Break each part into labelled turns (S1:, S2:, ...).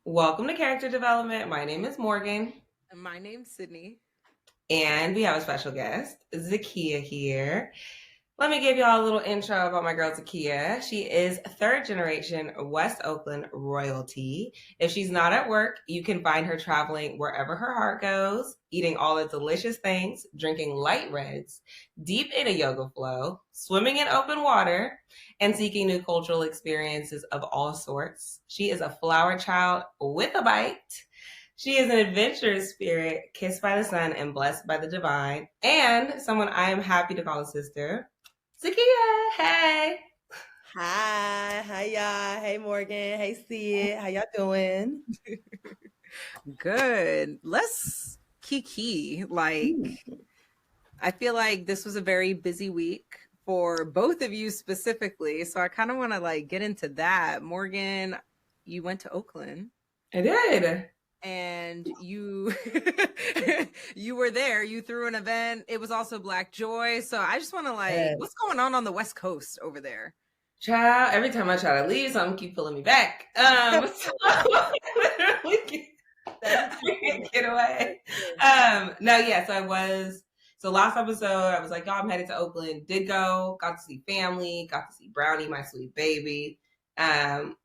S1: Welcome to Character Development. My name is Morgan,
S2: My name's Sydney.
S1: and we have a special guest, Zakiya here. Let me give y'all a little intro about my girl Zakiya. She is third generation West Oakland royalty. If she's not at work, you can find her traveling wherever her heart goes, eating all the delicious things, drinking light reds, deep in a yoga flow, swimming in open water, and seeking new cultural experiences of all sorts. She is a flower child with a bite. She is an adventurous spirit, kissed by the sun and blessed by the divine, and someone I am happy to call a sister. Zakiya, hey.
S3: Hi y'all. Hey Morgan. Hey Sid. How y'all doing?
S2: Good. Let's kiki. I feel like this was a very busy week for both of you specifically. So I kind of want to get into that. Morgan, you went to Oakland
S1: I did.
S2: and you you were there. You threw an event. It was also Black Joy. So I just want to
S3: Yes.
S2: what's going on the West Coast over there?
S1: Child, every time I try to leave, something keep pulling me back. So literally I can't get away. No, yeah, so last episode, I was like, y'all, I'm headed to Oakland. Did go, got to see family, got to see Brownie, my sweet baby. Um,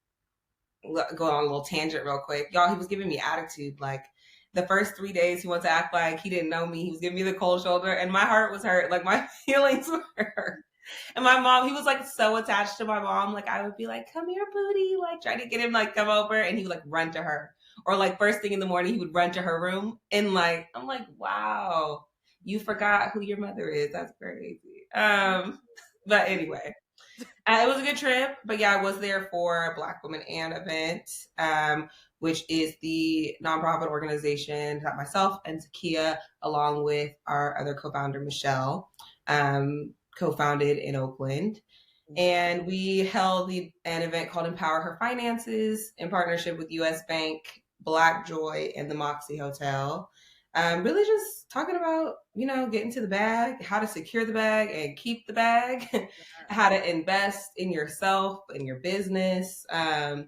S1: go on a little tangent real quick. Y'all, he was giving me attitude. Like the first 3 days, he wanted to act like he didn't know me. He was giving me the cold shoulder, and my heart was hurt. Like my feelings were hurt. And my mom, he was like so attached to my mom. Like I would be like, "Come here, booty," like trying to get him like come over, and he would like run to her. Or like first thing in the morning, he would run to her room, and like I'm like, "Wow, you forgot who your mother is. That's crazy." But anyway, it was a good trip, but yeah, I was there for a Black Women and event, which is the nonprofit organization that myself and Zakiya, along with our other co-founder Michelle, co-founded in Oakland. And we held an event called Empower Her Finances in partnership with US Bank, Black Joy, and the Moxie Hotel. Really just talking about, getting to the bag, how to secure the bag and keep the bag, how to invest in yourself and your business. It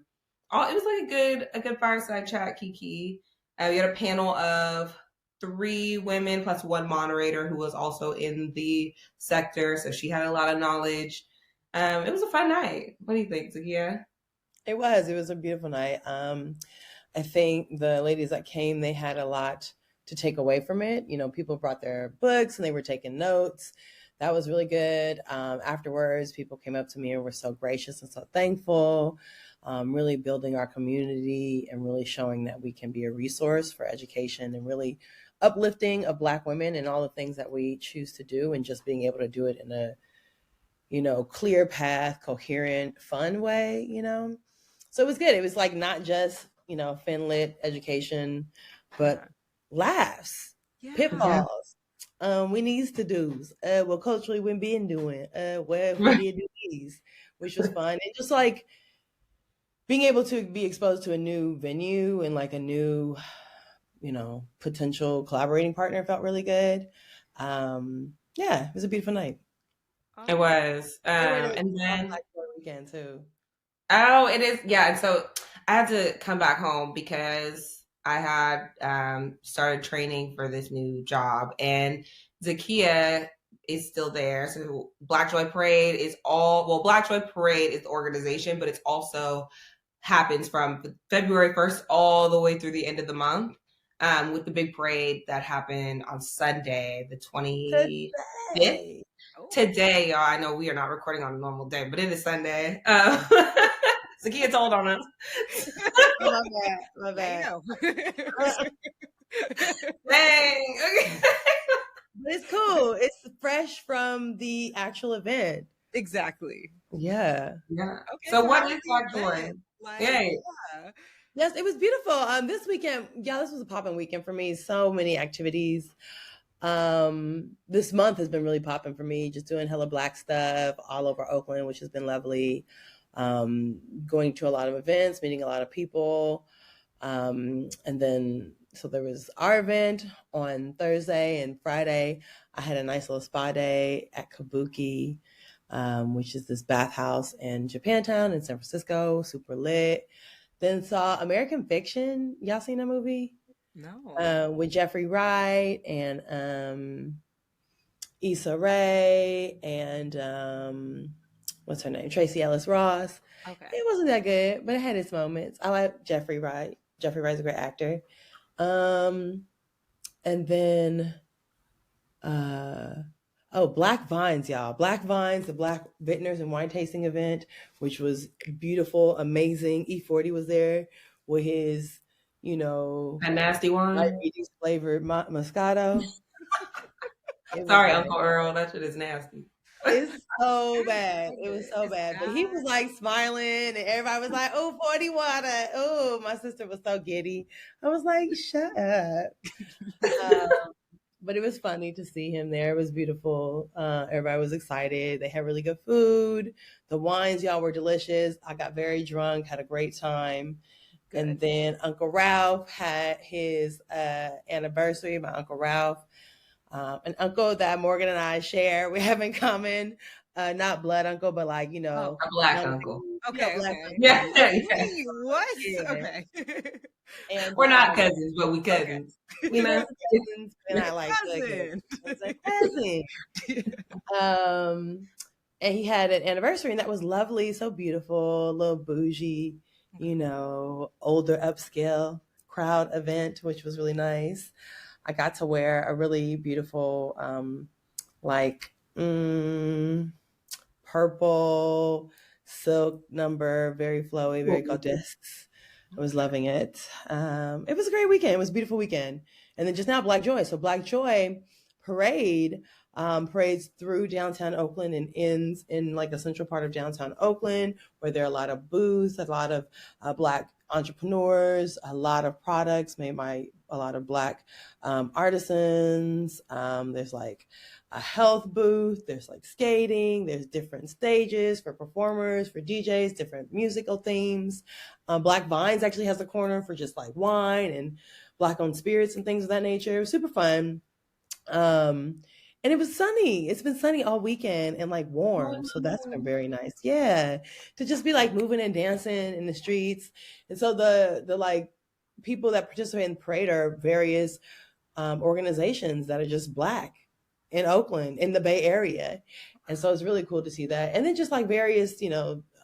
S1: was like a good fireside chat, Kiki. We had a panel of three women plus one moderator who was also in the sector, so she had a lot of knowledge. It was a fun night. What do you think, Zakiya?
S3: It was. It was a beautiful night. I think the ladies that came, they had a lot to take away from it. People brought their books and they were taking notes. That was really good. Afterwards, people came up to me and were so gracious and so thankful. Really building our community and really showing that we can be a resource for education and really uplifting of Black women and all the things that we choose to do, and just being able to do it in a clear path, coherent, fun way. So it was good. It was like not just fin-lit education, but laughs,
S2: Yeah.
S3: pitfalls, we needs to do's, what culturally we've been doing, where we did do these, which was fun. And just like being able to be exposed to a new venue and like a new potential collaborating partner felt really good. Yeah, it was a beautiful night.
S1: It was.
S3: Get ready to
S1: And
S3: have
S1: then,
S3: Black Boy weekend too.
S1: oh, it is. Yeah. And so I had to come back home because I had started training for this new job, and Zakiya is still there. So Black Joy Parade is Black Joy Parade is the organization, but it's also happens from February 1st all the way through the end of the month, with the big parade that happened on Sunday, the 25th.
S3: Today.
S2: Oh.
S1: Today, y'all, I know we are not recording on a normal day, but it is Sunday. Zakiya told on us.
S3: My bad. My
S2: Now
S3: bad.
S2: you know.
S1: Dang. Okay.
S3: But it's cool. It's fresh from the actual event.
S2: Exactly.
S3: Yeah.
S1: Yeah.
S2: Okay,
S1: So
S2: so
S1: what
S2: how was
S1: is
S2: the
S1: Black Joy?
S2: event?
S1: Yay.
S2: Yeah.
S3: Yes, it was beautiful. This weekend, yeah, this was a popping weekend for me. So many activities. This month has been really popping for me. Just doing hella Black stuff all over Oakland, which has been lovely. Going to a lot of events, meeting a lot of people. And then, so there was our event on Thursday and Friday. I had a nice little spa day at Kabuki, which is this bathhouse in Japantown in San Francisco, super lit. Then saw American Fiction. Y'all seen that movie?
S2: No.
S3: With Jeffrey Wright and Issa Rae and what's her name? Tracy Ellis Ross.
S2: Okay.
S3: It wasn't that good, but it had its moments. I like Jeffrey Wright. Jeffrey Wright's a great actor. And then Black Vines, y'all. Black Vines, the Black Vintners and Wine Tasting event, which was beautiful, amazing. E40 was there with his,
S1: that nasty wine.
S3: diabetes flavored Moscato.
S1: Sorry, Uncle Earl. That shit is nasty.
S3: It's so bad. It was so bad. But he was like smiling and everybody was like, oh, 40 water. Oh, my sister was so giddy. I was like, shut up. But it was funny to see him there. It was beautiful. Everybody was excited. They had really good food. The wines, y'all, were delicious. I got very drunk, had a great time. Good. And then Uncle Ralph had his anniversary, my Uncle Ralph. An uncle that Morgan and I share. We have in common, not blood uncle, but like,
S1: a black uncle.
S2: Okay.
S3: Black
S2: Okay.
S3: uncle.
S1: Yeah.
S2: What?
S3: Yeah.
S2: Okay.
S3: And
S1: we're not cousins, but we cousins.
S3: Okay. Cousins, and I like
S2: cousin.
S3: It's a cousin. And he had an anniversary, and that was lovely, so beautiful, a little bougie, older upscale crowd event, which was really nice. I got to wear a really beautiful, purple silk number, very flowy, very gorgeous. I was loving it. It was a great weekend. It was a beautiful weekend. And then just now, Black Joy. So Black Joy parades through downtown Oakland and ends in like a central part of downtown Oakland, where there are a lot of booths, a lot of Black entrepreneurs, a lot of products made by a lot of Black artisans. There's like a health booth, there's like skating, there's different stages for performers, for DJs, different musical themes. Black Vines actually has a corner for just like wine and Black owned spirits and things of that nature. It was super fun. And it was sunny. It's been sunny all weekend and like warm. So that's been very nice. Yeah. To just be like moving and dancing in the streets. And so the like people that participate in the parade are various organizations that are just Black in Oakland, in the Bay Area. And so it's really cool to see that. And then just like various,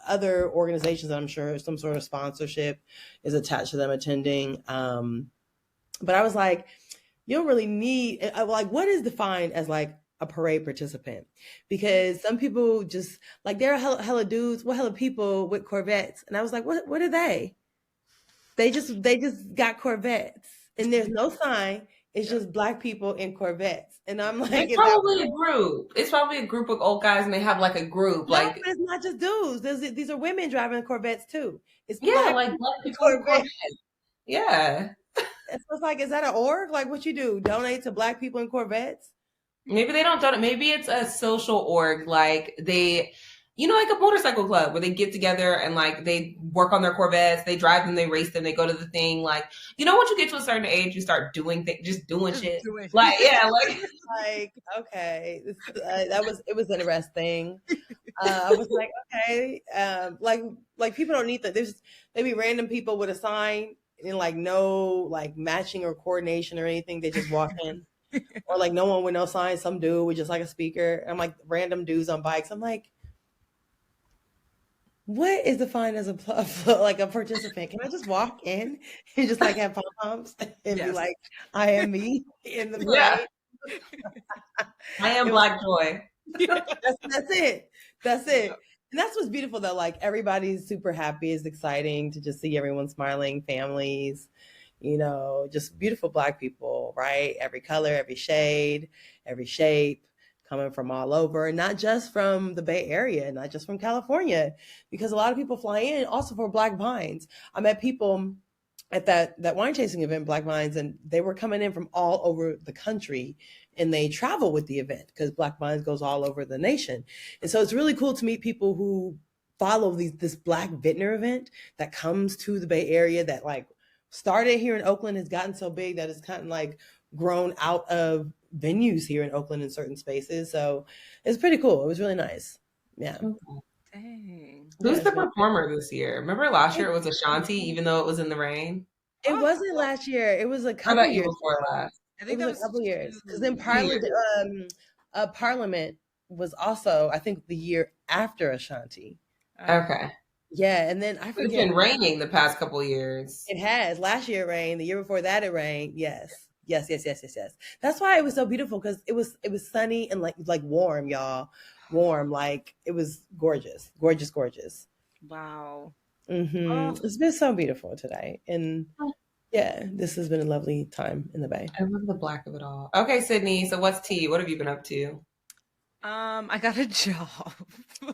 S3: other organizations that I'm sure some sort of sponsorship is attached to them attending. But I was like, you don't really need, like, what is defined as like a parade participant? Because some people just like, there are hella dudes, hella people with Corvettes. And I was like, what are they? They just got Corvettes and there's no sign. It's just Black people in Corvettes. And I'm like,
S1: it's probably a group. It's probably a group of old guys and they have like a group.
S3: No,
S1: like
S3: it's not just dudes. These are women driving Corvettes too. It's
S1: Black people in Corvettes. Yeah.
S3: So it's like, is that an org? Like, what you do? Donate to Black people in Corvettes?
S1: Maybe they don't donate. Maybe it's a social org. Like they, like a motorcycle club where they get together and like they work on their Corvettes. They drive them, they race them, they go to the thing. Like, once you get to a certain age, you start doing things, just doing shit. Like, yeah,
S3: like okay, it was interesting. I was like, okay, like people don't need that. There's maybe random people with a sign. And like no like matching or coordination or anything. They just walk in. Or like no one with no sign, some dude with just like a speaker. I'm like random dudes on bikes. I'm like, what is defined as a participant? Can I just walk in and just like have pom-poms and be like, I am me in the parade?
S1: Yeah. I am Black Joy.
S3: That's it. That's it. And that's what's beautiful though. Like everybody's super happy. It's exciting to just see everyone smiling, families, just beautiful Black people, right? Every color, every shade, every shape, coming from all over, not just from the Bay Area, not just from California, because a lot of people fly in also for Black Vines. I met people at that wine tasting event, Black Vines, and they were coming in from all over the country. And they travel with the event because Black Vines goes all over the nation. And so it's really cool to meet people who follow this Black Vintner event that comes to the Bay Area that like started here in Oakland, has gotten so big that it's kind of like grown out of venues here in Oakland in certain spaces. So it's pretty cool. It was really nice. Yeah.
S2: Dang.
S1: Who's the performer this year? Remember last year it was Ashanti, even though it was in the rain?
S3: It wasn't last year. It was a
S1: How
S3: couple
S1: about you
S3: years.
S1: before last?
S2: I
S3: It
S2: think
S3: was
S2: that
S3: a couple years. Because then
S1: 2
S3: Parliament,
S1: years.
S3: Parliament was also, I think, the year after Ashanti.
S1: Okay.
S3: Yeah, and then I
S1: It's
S3: forget.
S1: been raining the past couple years.
S3: It has. Last year it rained. The year before that it rained. Yes. Yes, yes, yes, yes, yes. That's why it was so beautiful, because it was sunny and like warm, y'all. Warm, like it was gorgeous, gorgeous, gorgeous.
S2: Wow.
S3: Oh. It's been so beautiful today, and yeah, this has been a lovely time in the Bay.
S1: I love the black of it all. Okay, Sydney. So what's tea? What have you been up to?
S2: I got a job. I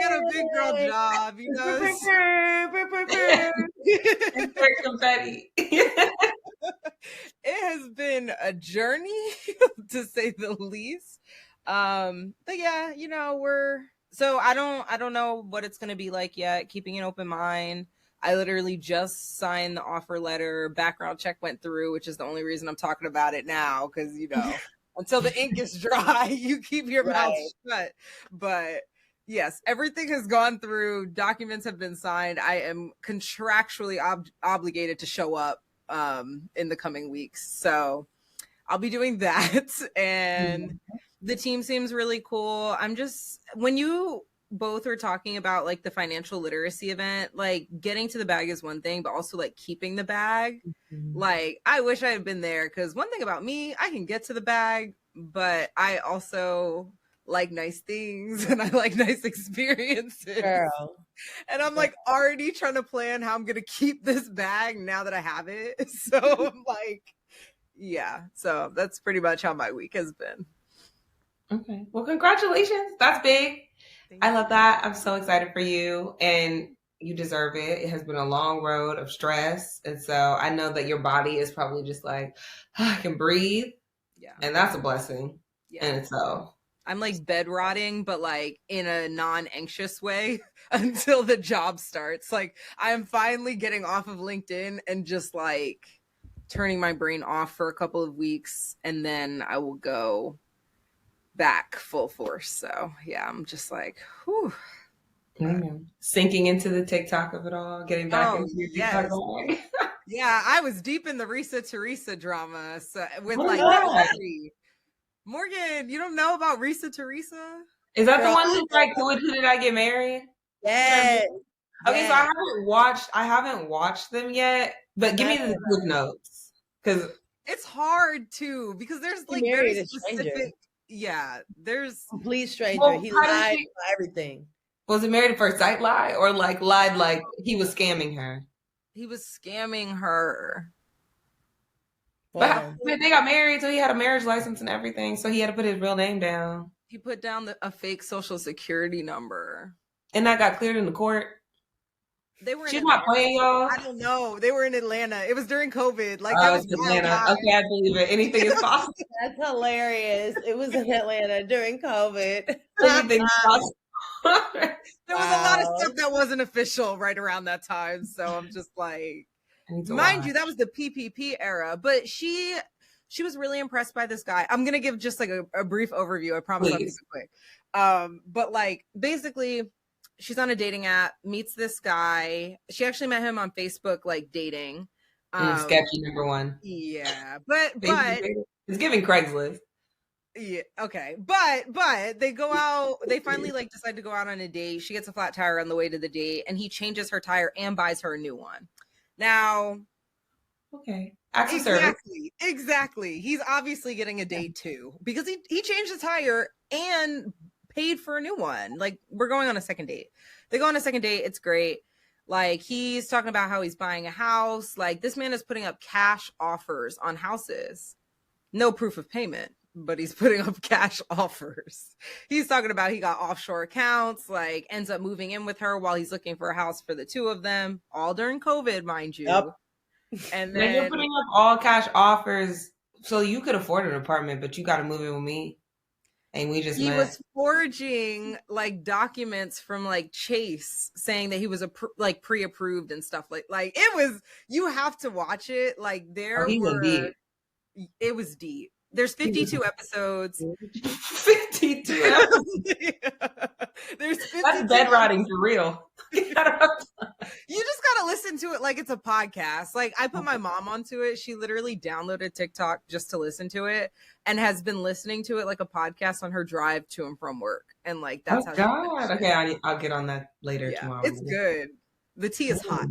S2: got a big girl job, you know.
S1: Insert confetti.
S2: It has been a journey, to say the least. But yeah, you know, I don't know what it's gonna be like yet. Keeping an open mind. I literally just signed the offer letter. Background check went through, which is the only reason I'm talking about it now, because you know, until the ink is dry, you keep your mouth shut. But yes, everything has gone through. Documents have been signed. I am contractually obligated to show up in the coming weeks, so I'll be doing that. And the team seems really cool. When you both were talking about like the financial literacy event, like getting to the bag is one thing, but also like keeping the bag. Like I wish I had been there, because one thing about me, I can get to the bag, but I also like nice things and I like nice experiences.
S3: Girl.
S2: And I'm like already trying to plan how I'm gonna keep this bag now that I have it. So I'm like, yeah. So that's pretty much how my week has been.
S1: Okay. Well, congratulations. That's big. I love that. I'm so excited for you, and you deserve it. It has been a long road of stress. And so I know that your body is probably just like, I can breathe.
S2: Yeah.
S1: And that's a blessing.
S2: Yeah.
S1: And so
S2: I'm like bed rotting, but like in a non-anxious way until the job starts. Like I'm finally getting off of LinkedIn and just like turning my brain off for a couple of weeks, and then I will go back full force. So yeah, I'm just like, whew.
S1: Sinking into the TikTok of it all, getting back into your TikTok bag.
S2: Yeah, I was deep in the Risa Teresa drama. So with Morgan, you don't know about Risa Teresa?
S1: Is that the one who's like, who did I get married?
S3: Yes.
S1: Okay, so I haven't watched them yet, but give me the quick notes, because
S2: it's hard too, because there's like very specific. Yeah, there's
S3: complete stranger. Well, he lied about everything.
S1: Was it married at first sight lie, or like lied like he was scamming her?
S2: He was scamming her.
S1: But they got married, so he had a marriage license and everything, so he had to put his real name down.
S2: He put down a fake social security number.
S1: And that got cleared in the court.
S2: She's
S1: not playing, y'all.
S2: I don't know. They were in Atlanta. It was during COVID. Like
S1: it was Atlanta. Okay, I believe it. Anything is possible.
S3: That's hilarious. It was in Atlanta during COVID.
S1: Anything is possible.
S2: There was a lot of stuff that wasn't official right around that time. So I'm just like, mind you, that was the PPP era. But she was really impressed by this guy. I'm gonna give just like a brief overview. I promise I'll be quick. But like basically, she's on a dating app, meets this guy. She actually met him on Facebook, like dating.
S1: Sketchy number one.
S2: Yeah, but
S1: it's giving Craigslist.
S2: Yeah, okay. But they go out, they finally like decide to go out on a date. She gets a flat tire on the way to the date, and he changes her tire and buys her a new one. Now,
S1: okay.
S2: Exactly. He's obviously getting a date too, because he changed the tire and paid for a new one. Like, we're going on a second date. They go on a second date. It's great. Like, he's talking about how he's buying a house. Like, this man is putting up cash offers on houses. No proof of payment, but he's putting up cash offers. He's talking about he got offshore accounts, like ends up moving in with her while he's looking for a house for the two of them, all during COVID, mind you.
S3: Yep.
S2: And then
S1: you're putting up all cash offers, so you could afford an apartment, but you got to move in with me. And we just
S2: was forging like documents from like Chase saying that he was like pre-approved and stuff like it was, you have to watch it. Like it was deep. There's 52 episodes.
S1: 52 episodes. That's bed rotting for real.
S2: You just gotta listen to it like it's a podcast. Like I put my mom onto it. She literally downloaded TikTok just to listen to it and has been listening to it like a podcast on her drive to and from work. And like that's how
S1: God. Okay, I'll get on that later tomorrow.
S2: It's good. The tea is hot.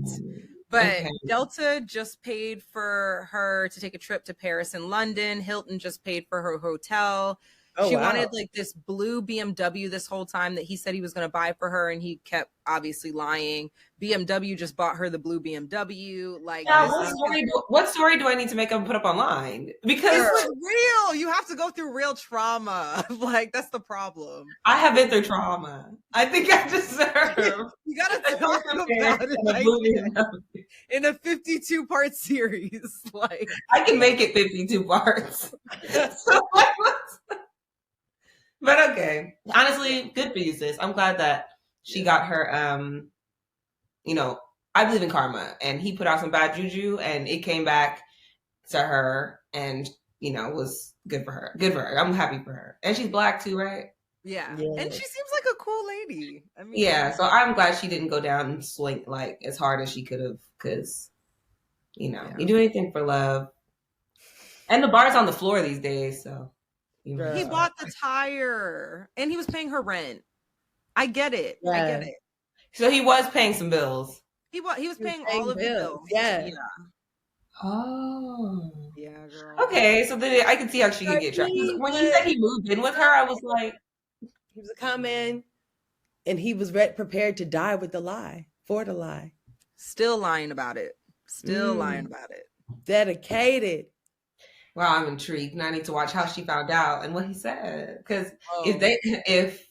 S2: But Delta just paid for her to take a trip to Paris and London. Hilton just paid for her hotel. She wanted like this blue BMW this whole time that he said he was going to buy for her, and he kept obviously lying. BMW just bought her the blue BMW. Like,
S1: what story do I need to make up put up online? Because
S2: it's real. You have to go through real trauma. Like that's the problem.
S1: I have been through trauma. I think I deserve.
S2: You gotta talk about it like, in a 52-part series. Like
S1: I can make it 52 parts. But okay, honestly, good for you, sis. I'm glad that she got her. I believe in karma, and he put out some bad juju, and it came back to her, and was good for her. Good for her. I'm happy for her, and she's Black too, right?
S2: Yeah, and she seems like a cool lady. I mean,
S1: yeah. So I'm glad she didn't go down and swing like as hard as she could have, because you do anything for love, and the bar's on the floor these days, so.
S2: He bought the tire and he was paying her rent. I get it. Yeah. I get it.
S1: So he was paying some bills.
S2: He was paying all of the bills.
S3: Yeah.
S1: Oh.
S2: Yeah, girl.
S1: Okay, so then I can see how she can get trapped. When you said he moved in with her, I was like,
S3: he was a con man, and he was prepared to die with the lie, for the lie.
S2: Still lying about it.
S3: Dedicated.
S1: Wow, I'm intrigued. Now I need to watch how she found out and what he said. Because if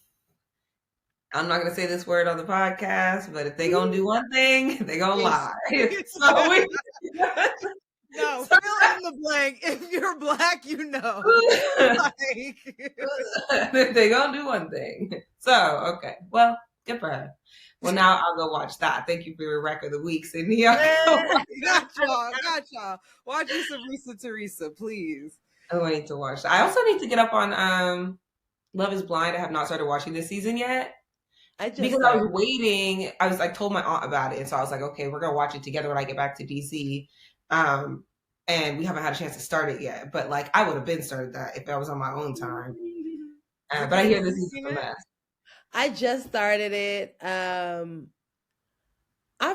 S1: I'm not gonna say this word on the podcast, but if they gonna do one thing, they gonna lie. So
S2: no, fill in the blank. If you're Black,
S1: if they gonna do one thing. So okay, well, good for her. Well, now I'll go watch that. Thank you for your record of the week, Sydney.
S2: Gotcha. Watch you some Risa Teresa, please.
S1: I need to watch that. I also need to get up on Love is Blind. I have not started watching this season yet. Because I was waiting. I was like, told my aunt about it. And so I was like, okay, we're going to watch it together when I get back to DC. And we haven't had a chance to start it yet. But like, I would have been started that if I was on my own time. But I hear this is a mess.
S3: I just started it. I've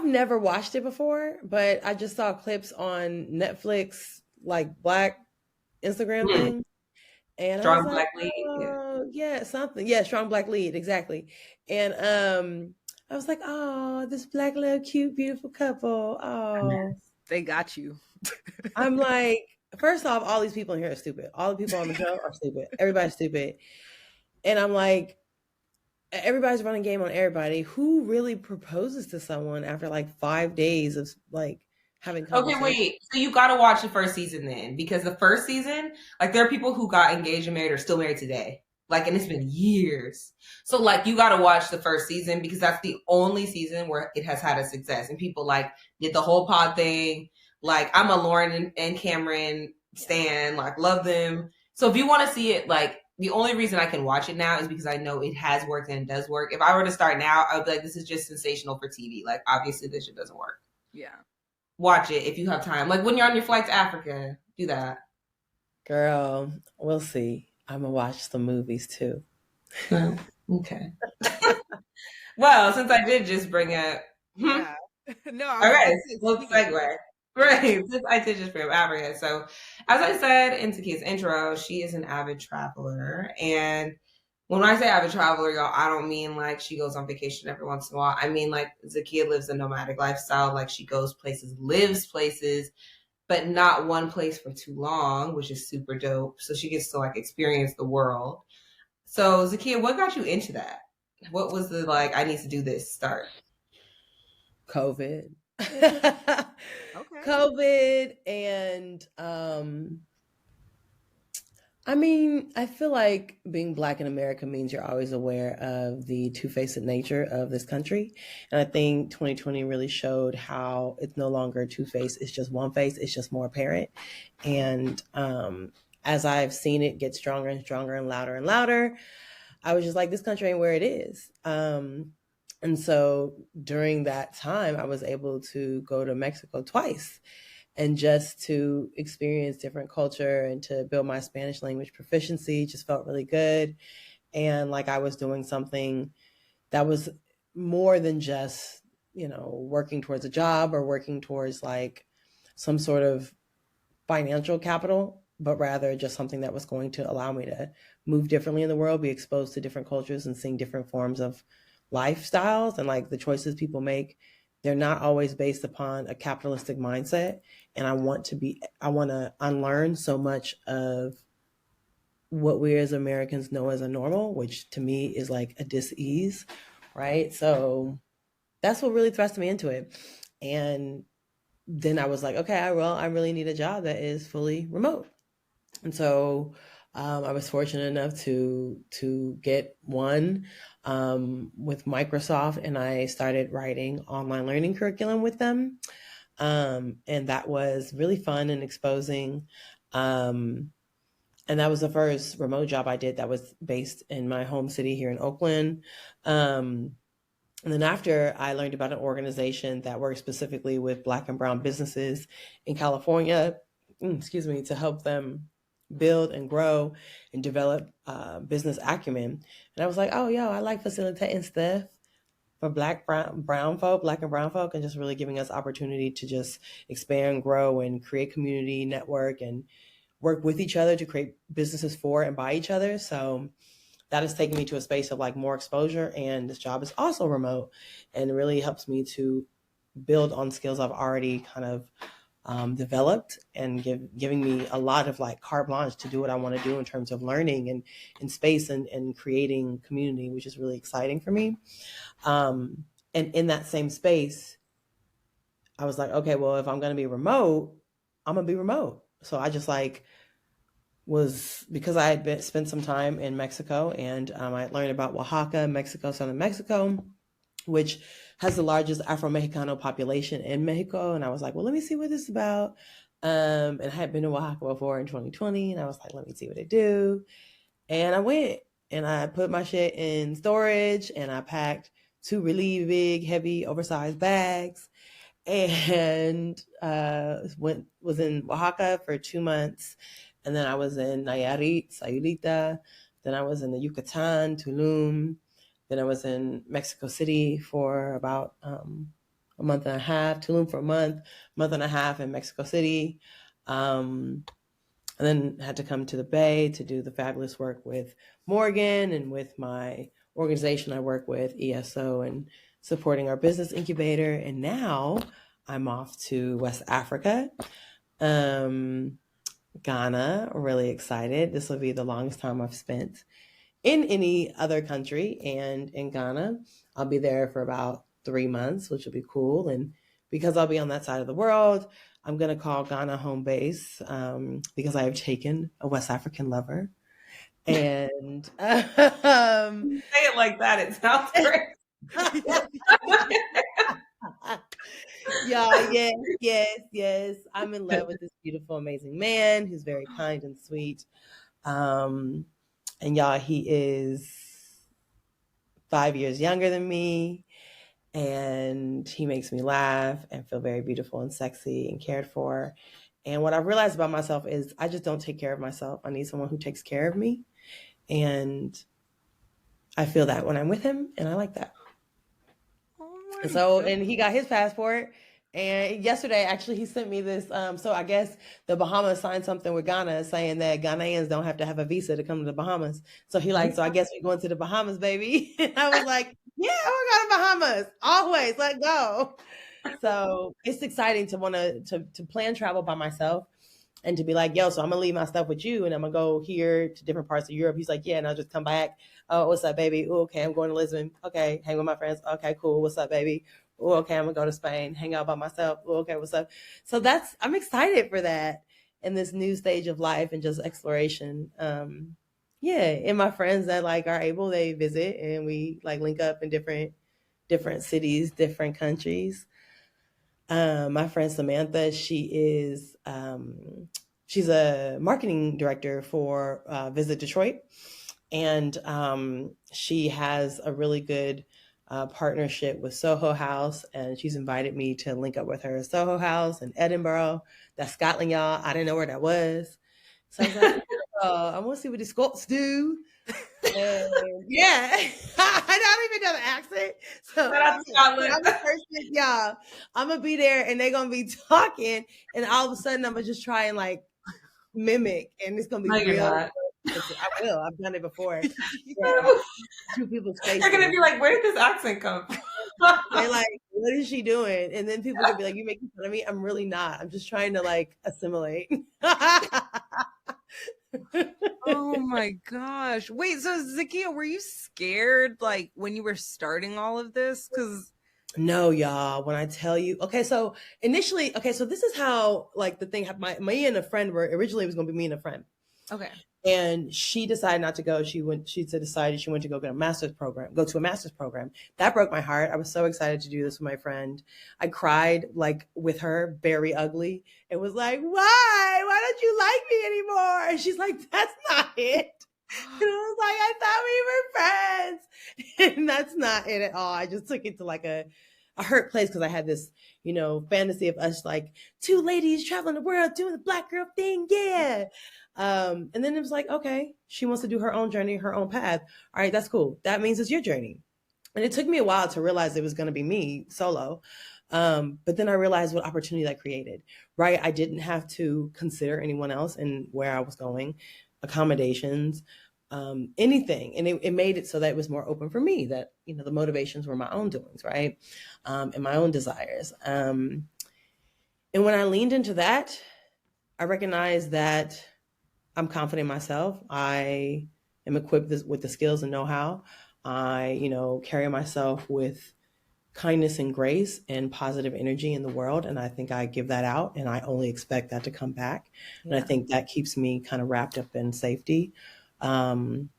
S3: never watched it before, but I just saw clips on Netflix, like Black Instagram thing. And
S1: Strong Black Lead.
S3: Something. Yeah, Strong Black Lead, exactly. And I was like, oh, this Black little cute, beautiful couple. Oh,
S2: they got you.
S3: I'm like, first off, all these people in here are stupid. All the people on the show are stupid. Everybody's stupid. And I'm like, everybody's running game on everybody. Who really proposes to someone after like 5 days of like having conversations?
S1: Okay, wait. So you got to watch the first season then, because the first season, like there are people who got engaged and married or still married today. Like, and it's been years. So like you got to watch the first season because that's the only season where it has had a success. And people like did the whole pod thing. Like I'm a Lauren and Cameron stan, like love them. So if you want to see it, like, the only reason I can watch it now is because I know it has worked and it does work. If I were to start now, I would be like, this is just sensational for TV. Like, obviously, this shit doesn't work.
S2: Yeah.
S1: Watch it if you have time. Like, when you're on your flight to Africa, do that.
S3: Girl, we'll see. I'm going to watch some movies, too.
S1: Oh, okay. Well, since I did just bring up...
S2: Yeah. No,
S1: all right, let's segue. Right, since I did just bring up Africa. So, as I said in Zakiya's intro, she is an avid traveler. And when I say avid traveler, y'all, I don't mean like she goes on vacation every once in a while. I mean like Zakiya lives a nomadic lifestyle. Like she goes places, lives places, but not one place for too long, which is super dope. So she gets to like experience the world. So Zakiya, what got you into that? What was the like, I need to do this start?
S3: COVID.
S2: Okay.
S3: COVID and I mean, I feel like being Black in America means you're always aware of the two-faced nature of this country. And I think 2020 really showed how it's no longer two-faced, it's just one face, it's just more apparent. And as I've seen it get stronger and stronger and louder, I was just like, this country ain't where it is. And so during that time, I was able to go to Mexico twice and just to experience different culture and to build my Spanish language proficiency just felt really good. And like I was doing something that was more than just, working towards a job or working towards like some sort of financial capital, but rather just something that was going to allow me to move differently in the world, be exposed to different cultures and seeing different forms of lifestyles. And like the choices people make, they're not always based upon a capitalistic mindset. And I want to unlearn so much of what we as Americans know as a normal, which to me is like a dis-ease, right? So that's what really thrust me into it. And then I was like, okay, well, I really need a job that is fully remote. And so I was fortunate enough to get one with Microsoft, and I started writing online learning curriculum with them. And that was really fun and exposing. And that was the first remote job I did that was based in my home city here in Oakland. And then after, I learned about an organization that works specifically with Black and Brown businesses in California, to help them build and grow and develop business acumen. And I was like, oh, I like facilitating stuff for Black and Brown folk, and just really giving us opportunity to just expand, grow, and create community, network, and work with each other to create businesses for and by each other. So that has taken me to a space of like more exposure, and this job is also remote, and it really helps me to build on skills I've already kind of developed, and giving me a lot of like carte blanche to do what I want to do in terms of learning and in space and creating community, which is really exciting for me. And in that same space, I was like, okay, well, if I'm going to be remote, I'm going to be remote. So I just like was, because I had spent some time in Mexico, and I learned about Oaxaca, Mexico, southern Mexico, which has the largest Afro-Mexicano population in Mexico. And I was like, well, let me see what this is about. And I had been to Oaxaca before in 2020, and I was like, let me see what they do. And I went, and I put my shit in storage, and I packed 2 really big, heavy, oversized bags, and was in Oaxaca for 2 months. And then I was in Nayarit, Sayulita. Then I was in the Yucatan, Tulum. Then I was in Mexico City for about a month and a half, Tulum for a month and a half in Mexico City. And then had to come to the Bay to do the fabulous work with Morgan and with my organization I work with, ESO, and supporting our business incubator. And now I'm off to West Africa. Ghana, really excited. This will be the longest time I've spent in any other country. And in Ghana, I'll be there for about 3 months, which will be cool. And because I'll be on that side of the world, I'm going to call Ghana home base because I have taken a West African lover. And
S1: say it like that, it sounds great.
S3: Y'all, yes. I'm in love with this beautiful, amazing man who's very kind and sweet. And y'all, he is 5 years younger than me, and he makes me laugh and feel very beautiful and sexy and cared for. And what I've realized about myself is I just don't take care of myself. I need someone who takes care of me. And I feel that when I'm with him, and I like that. And so, and he got his passport. And yesterday, actually, he sent me this. So I guess the Bahamas signed something with Ghana saying that Ghanaians don't have to have a visa to come to the Bahamas. So he like, so I guess we're going to the Bahamas, baby. And I was like, yeah, we're going to Bahamas. Always, let's go. So it's exciting to want to plan travel by myself and to be like, yo, so I'm gonna leave my stuff with you and I'm gonna go here to different parts of Europe. He's like, yeah, and I'll just come back. Oh, what's up, baby? Ooh, okay, I'm going to Lisbon. Okay, hang with my friends. Okay, cool. What's up, baby? Ooh, okay, I'm gonna go to Spain, hang out by myself. Ooh, okay, what's up? So I'm excited for that in this new stage of life and just exploration. And my friends that like are able, they visit and we like link up in different cities, different countries. My friend Samantha, she's a marketing director for Visit Detroit. And she has a really good partnership with Soho House, and she's invited me to link up with her at Soho House in Edinburgh. That's Scotland, y'all. I didn't know where that was. So I was like, I want to see what the Scots do. And yeah, I don't even know the accent. So
S1: Shout out to Scotland.
S3: I'm the person, y'all. I'm gonna be there, and they're gonna be talking, and all of a sudden, I'm gonna just try and like mimic, and it's gonna be real. I will. I've done it before. Yeah. Two people's faces.
S1: They're gonna be like, "Where did this accent come from?"
S3: They're like, "What is she doing?" And then people are gonna be like, "You making fun of me?" I'm really not. I'm just trying to like assimilate.
S2: Oh my gosh. Wait, so Zakiya, were you scared like when you were starting all of this? Because
S3: no, y'all, when I tell you, okay, so initially, so this is how like the thing happened. Me and a friend were originally, it was gonna be me and a friend.
S2: okay.
S3: And she decided not to go. She decided she went to go to a master's program. That broke my heart. I was so excited to do this with my friend. I cried like with her, very ugly. It was like, why? Why don't you like me anymore? And she's like, that's not it. And I was like, I thought we were friends. And that's not it at all. I just took it to like a hurt place because I had this, fantasy of us like two ladies traveling the world doing the Black girl thing. Yeah. And then it was like, okay, she wants to do her own journey, her own path. All right, that's cool. That means it's your journey. And it took me a while to realize it was going to be me solo. But then I realized what opportunity that created, right? I didn't have to consider anyone else and where I was going, accommodations, anything. And it made it so that it was more open for me, that, the motivations were my own doings, right? And my own desires. And when I leaned into that, I recognized that I'm confident in myself. I am equipped with the skills and know-how. I, carry myself with kindness and grace and positive energy in the world. And I think I give that out, and I only expect that to come back. Yeah. And I think that keeps me kind of wrapped up in safety. I'm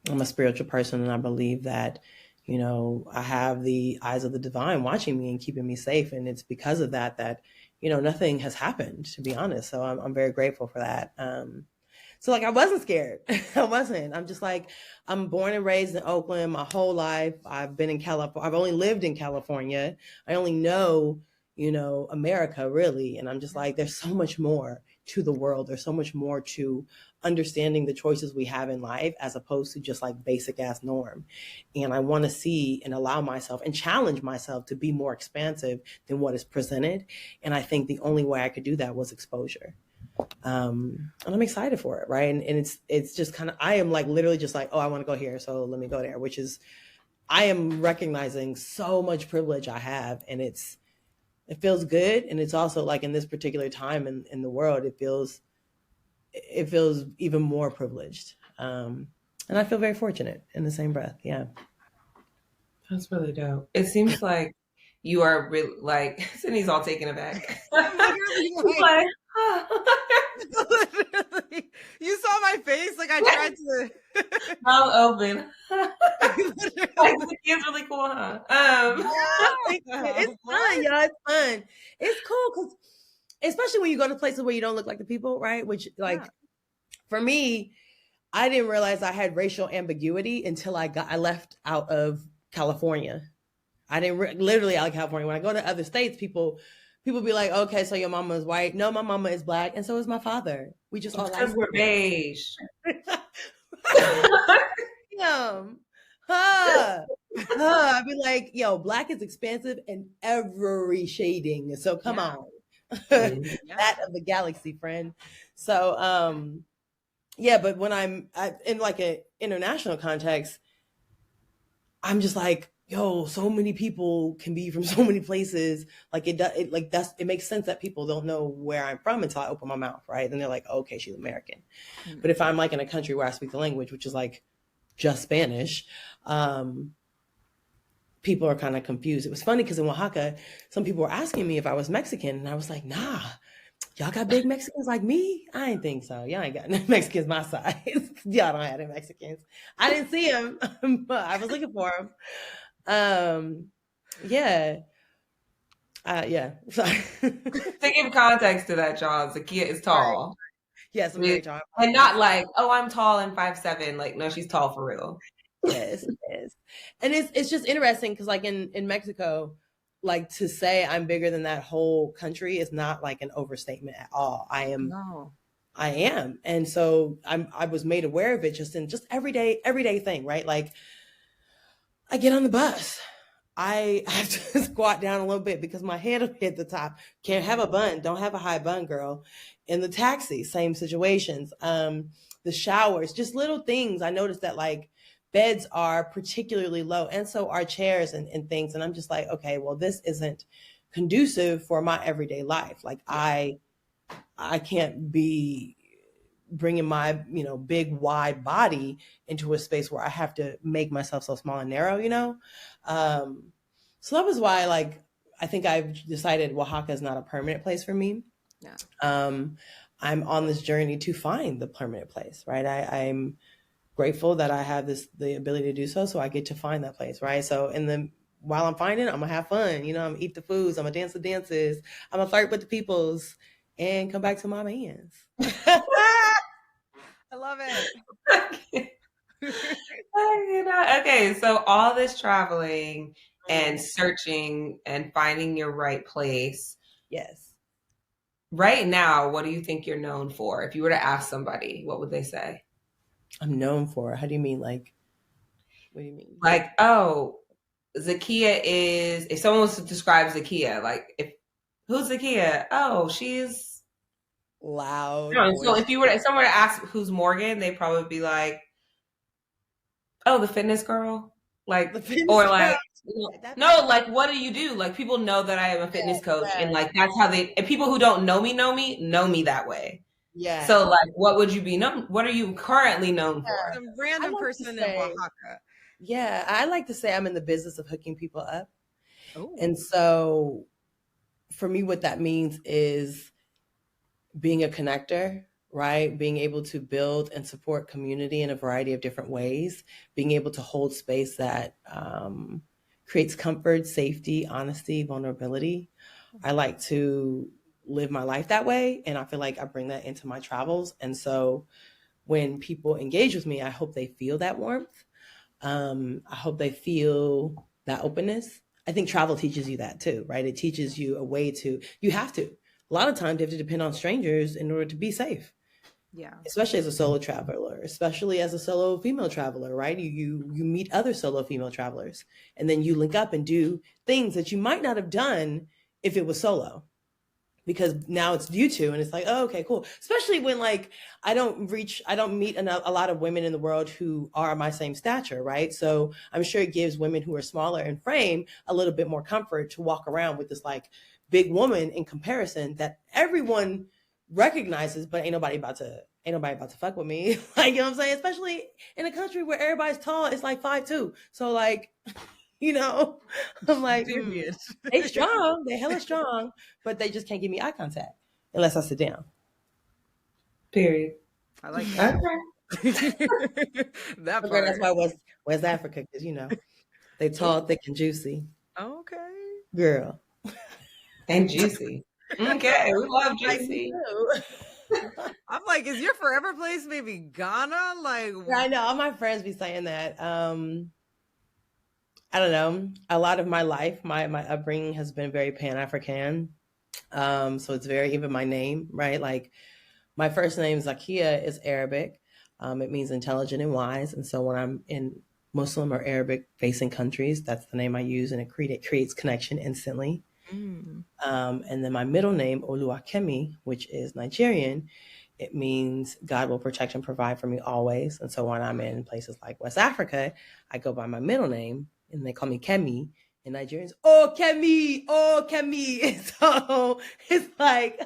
S3: a spiritual person, and I believe that, I have the eyes of the divine watching me and keeping me safe. And it's because of that, nothing has happened, to be honest. So I'm very grateful for that. So like, I wasn't scared. I wasn't. I'm just like, I'm born and raised in Oakland my whole life. I've been in California. I've only lived in California. I only know, America really. And I'm just like, there's so much more to the world. There's so much more to understanding the choices we have in life as opposed to just like basic ass norm. And I want to see and allow myself and challenge myself to be more expansive than what is presented. And I think the only way I could do that was exposure. And I'm excited for it. Right. And it's just kind of, I am like, literally just like, oh, I want to go here. So let me go there, which is, I am recognizing so much privilege I have, and it feels good. And it's also like in this particular time in the world, it feels even more privileged. And I feel very fortunate in the same breath. Yeah.
S1: That's really dope. It seems like you are really like, Sydney's all taken aback.
S2: Literally, you saw my face. Like I tried to.
S1: Mouth open. Like, the kid's really cool, huh?
S3: It's fun, y'all. It's fun. It's cool because, especially when you go to places where you don't look like the people, right? Which, like, for me, I didn't realize I had racial ambiguity until I left out of California. I didn't literally out of California. When I go to other states, people be like, okay, so your mama is white. No, my mama is black, and so is my father. We just all like
S1: we're beige.
S3: I'd be like, yo, black is expansive in every shading. So come on. That of the galaxy, friend. So yeah, but when I'm in like an international context, I'm just like, yo, so many people can be from so many places. Like it makes sense that people don't know where I'm from until I open my mouth, right? And they're like, oh, okay, she's American. Mm-hmm. But if I'm like in a country where I speak the language, which is like just Spanish, people are kind of confused. It was funny because in Oaxaca, some people were asking me if I was Mexican, and I was like, nah, y'all got big Mexicans like me? I ain't think so. Y'all ain't got no Mexicans my size. Y'all don't have any Mexicans. I didn't see them, but I was looking for them. Yeah. Sorry.
S1: To give context to that, y'all, Zakiya is tall.
S3: Yes, I'm very tall.
S1: And not like, oh, I'm tall and 5'7". Like, no, she's tall for real.
S3: Yes, yes. And it's just interesting because like in Mexico, like to say I'm bigger than that whole country is not like an overstatement at all.
S2: No.
S3: I am. And so I was made aware of it just in just everyday thing, right? Like I get on the bus. I have to squat down a little bit because my head will hit the top. Can't have a bun. Don't have a high bun, girl. In the taxi, same situations. The showers, just little things. I noticed that like beds are particularly low and so are chairs and things. And I'm just like, okay, well, this isn't conducive for my everyday life. Like I can't be bringing my, big wide body into a space where I have to make myself so small and narrow, so that was why, like, I think I've decided Oaxaca is not a permanent place for me.
S2: Yeah.
S3: I'm on this journey to find the permanent place, right? I'm grateful that I have the ability to do so. So I get to find that place, right? So while I'm finding it, I'm gonna have fun, I'm gonna eat the foods, I'm gonna dance the dances, I'm gonna flirt with the peoples and come back to my mans.
S2: I love it.
S1: Okay, so all this traveling and searching and finding your right place.
S3: Yes.
S1: Right now, what do you think you're known for? If you were to ask somebody, what would they say?
S3: I'm known for? How do you mean? Like, what do you mean?
S1: Like, oh, Zakiya is, if someone was to describe Zakiya, like, who's Zakiya? Oh, she's
S3: loud.
S1: So if someone were to ask who's Morgan, they'd probably be like, oh, the fitness girl. Like, or like, no, like, what do you do? Like, people know that I am a fitness coach, and like, that's how and people who don't know me that way.
S3: Yeah.
S1: So, like, what would you be known? What are you currently known for?
S2: Some random person in Oaxaca.
S3: Yeah, I like to say I'm in the business of hooking people up.
S2: Ooh.
S3: And so, for me, what that means is being a connector, right? Being able to build and support community in a variety of different ways, being able to hold space that creates comfort, safety, honesty, vulnerability. I like to live my life that way. And I feel like I bring that into my travels. And so when people engage with me, I hope they feel that warmth. I hope they feel that openness. I think travel teaches you that too, right? It teaches you a way you have to. A lot of times you have to depend on strangers in order to be safe.
S2: Yeah.
S3: Especially as a solo traveler, especially as a solo female traveler, right? You meet other solo female travelers and then you link up and do things that you might not have done if it was solo. Because now it's you two and it's like, oh, okay, cool. Especially when like, I don't meet a lot of women in the world who are my same stature, right? So I'm sure it gives women who are smaller in frame a little bit more comfort to walk around with this like big woman in comparison that everyone recognizes, but ain't nobody about to fuck with me. Like, you know what I'm saying? Especially in a country where everybody's tall, it's like 5'2". So like, I'm like, they strong, they hella strong, but they just can't give me eye contact unless I sit down.
S1: Period.
S2: I like that. That part.
S3: That's why West Africa, because they tall, thick, and juicy.
S2: Okay.
S3: Girl.
S1: And juicy. Okay, we love juicy.
S2: I'm like, is your forever place maybe Ghana? Like,
S3: I know all my friends be saying that. I don't know. A lot of my life, my upbringing has been very Pan-African. So it's very, even my name, right? Like my first name, Zakiya, is Arabic. It means intelligent and wise. And so when I'm in Muslim or Arabic facing countries, that's the name I use, and it creates connection instantly. And then my middle name, Oluwakemi, which is Nigerian, it means God will protect and provide for me always. And so when I'm in places like West Africa, I go by my middle name, and they call me Kemi. And Nigerians, oh Kemi. And so it's like,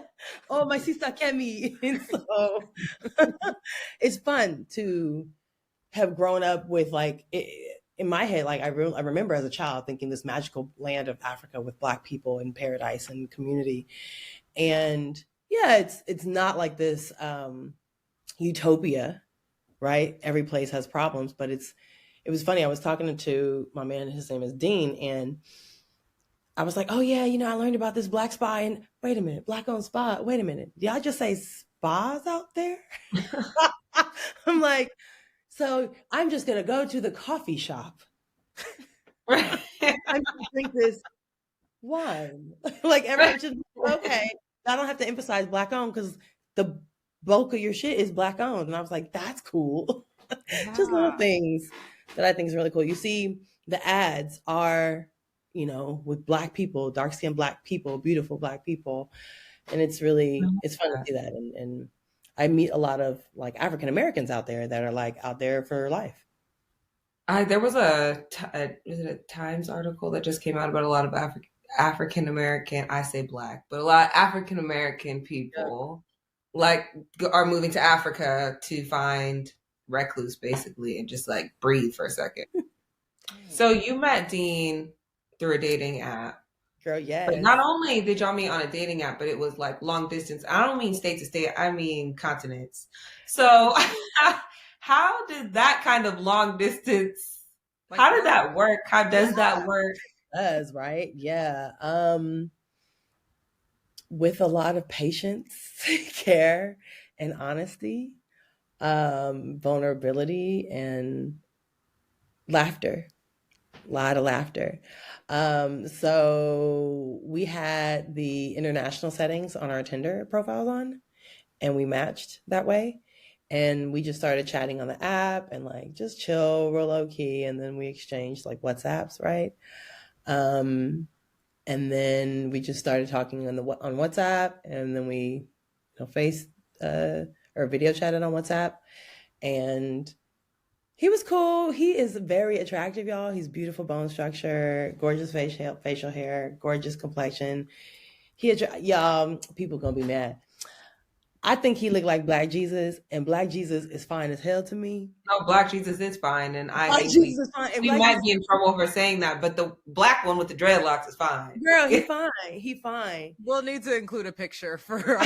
S3: oh, my sister Kemi. And so it's fun to have grown up with like in my head, like I remember as a child thinking this magical land of Africa with Black people and paradise and community. And yeah, it's not like this utopia, right? Every place has problems, but it was funny. I was talking to my man, his name is Dean, and I was like, oh yeah, I learned about this Black spa, and wait a minute, Black owned spa. Wait a minute. Did I just say spas out there? I'm like, so I'm just gonna go to the coffee shop.
S1: Right.
S3: I'm gonna drink this wine. Like everyone should okay. I don't have to emphasize black owned because the bulk of your shit is black owned. And I was like, that's cool. Just little things that I think is really cool. You see, the ads are, with black people, dark skinned black people, beautiful black people. And it's fun to see that. And I meet a lot of like African Americans out there that are like out there for life.
S1: There was a Times article that just came out about a lot of African American, I say black, but a lot of African American people like are moving to Africa to find recluse basically and just like breathe for a second. So you met Dean through a dating app.
S3: Girl, yes.
S1: But not only did y'all meet on a dating app, but it was like long distance. I don't mean state to state, I mean continents. So how did that kind of long distance, how did that work? How does that work?
S3: It does, right? Yeah. With a lot of patience, care, and honesty, vulnerability, and laughter. A lot of laughter. So we had the international settings on our Tinder profiles on, and we matched that way. And we just started chatting on the app and like just chill, real low key. And then we exchanged like WhatsApps, right? And then we just started talking on WhatsApp, and then we or video chatted on WhatsApp. And he was cool. He is very attractive, y'all. He's beautiful bone structure, gorgeous facial hair, gorgeous complexion. Y'all, people gonna be mad. I think he looked like Black Jesus, and Black Jesus is fine as hell to me.
S1: No, Black Jesus is fine, and
S3: Black Jesus is fine.
S1: We might be in trouble for saying that, but the black one with the dreadlocks is fine.
S3: Girl, he fine. He fine.
S2: We'll need to include a picture for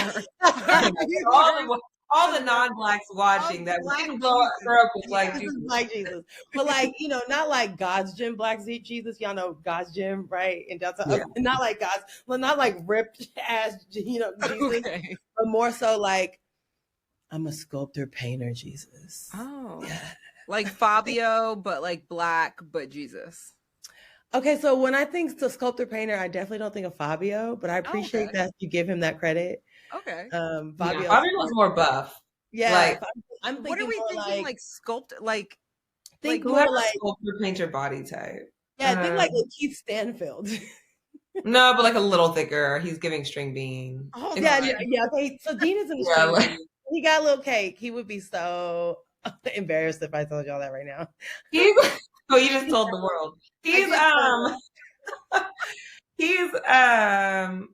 S1: all the non-blacks watching that we didn't grow up with Black Jesus.
S3: Black Jesus. But like, not like God's gym Black Jesus. Y'all know God's gym, right? And that's not like God's, well, not like ripped ass, Jesus.
S2: Okay.
S3: But more so like, I'm a sculptor painter Jesus.
S2: Oh.
S3: Yeah.
S2: Like Fabio, but like black, but Jesus.
S3: Okay, so when I think to sculptor painter, I definitely don't think of Fabio, but I appreciate that you give him that credit.
S2: Okay.
S3: Fabio
S1: was more buff.
S3: Yeah.
S1: Like,
S3: I'm thinking
S2: what are we thinking? Like sculpt, like
S3: think
S1: more like sculptor painter body type.
S3: Yeah, I think like a Keith Stanfield.
S1: No, but like a little thicker. He's giving string bean.
S3: Oh, yeah. Okay, so Dean is in the string bean. He got a little cake. He would be so embarrassed if I told y'all that right now.
S1: You just told the world. He's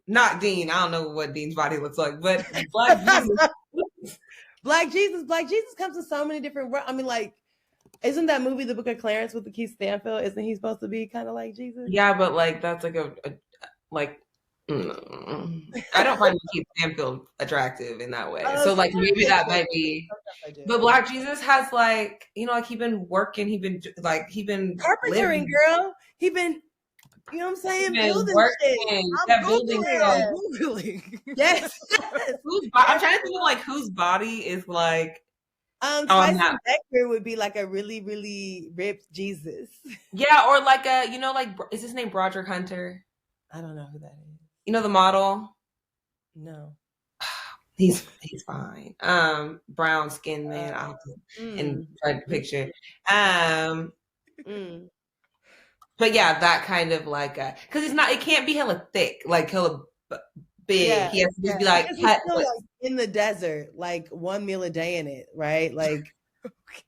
S1: not Dean. I don't know what Dean's body looks like, but Black Jesus.
S3: Black Jesus comes in so many different. I mean, like, isn't that movie The Book of Clarence with the Keith Stanfield? Isn't he supposed to be kind of like Jesus?
S1: Yeah, but like that's like I don't find Keith Stanfield attractive in that way. So like maybe that might be. But Black Jesus has like like he been working. He been
S3: carpentering, girl. He been. You know what I'm saying? Building shit.
S1: I'm building
S3: Googling. Yes.
S1: I'm trying to think of like whose body is like.
S3: Tyson Becker would be like a really, really ripped Jesus.
S1: Yeah, or like is his name Broderick Hunter?
S3: I don't know who that is.
S1: You know the model?
S3: No.
S1: He's fine. Brown skin man. I'll have to try to picture. But yeah, that kind of like because it can't be hella thick, like hella big.
S3: Yeah,
S1: he has to just be like, cut,
S3: like in the desert, like one meal a day in it, right? Like,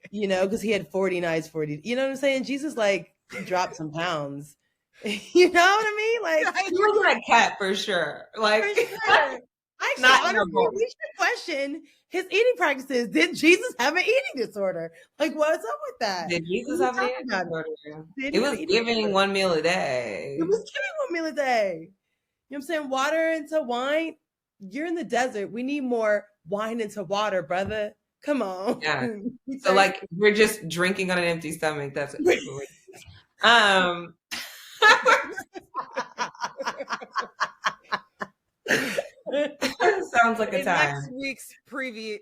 S3: because he had 40 nights, 40. You know what I'm saying? Jesus like dropped some pounds. You know what I mean? Like
S1: he was like cat for sure. Like, for sure.
S3: Actually, honestly, we should question his eating practices. Did Jesus have an eating disorder? Like, what's up with that?
S1: Did Jesus have an eating disorder? It was giving one meal a day.
S3: It was giving 1 meal a day. You know what I'm saying? Water into wine. You're in the desert. We need more wine into water, brother. Come on.
S1: Yeah. So like we're just drinking on an empty stomach. That's what So sounds like a
S2: In
S1: time.
S2: next week's preview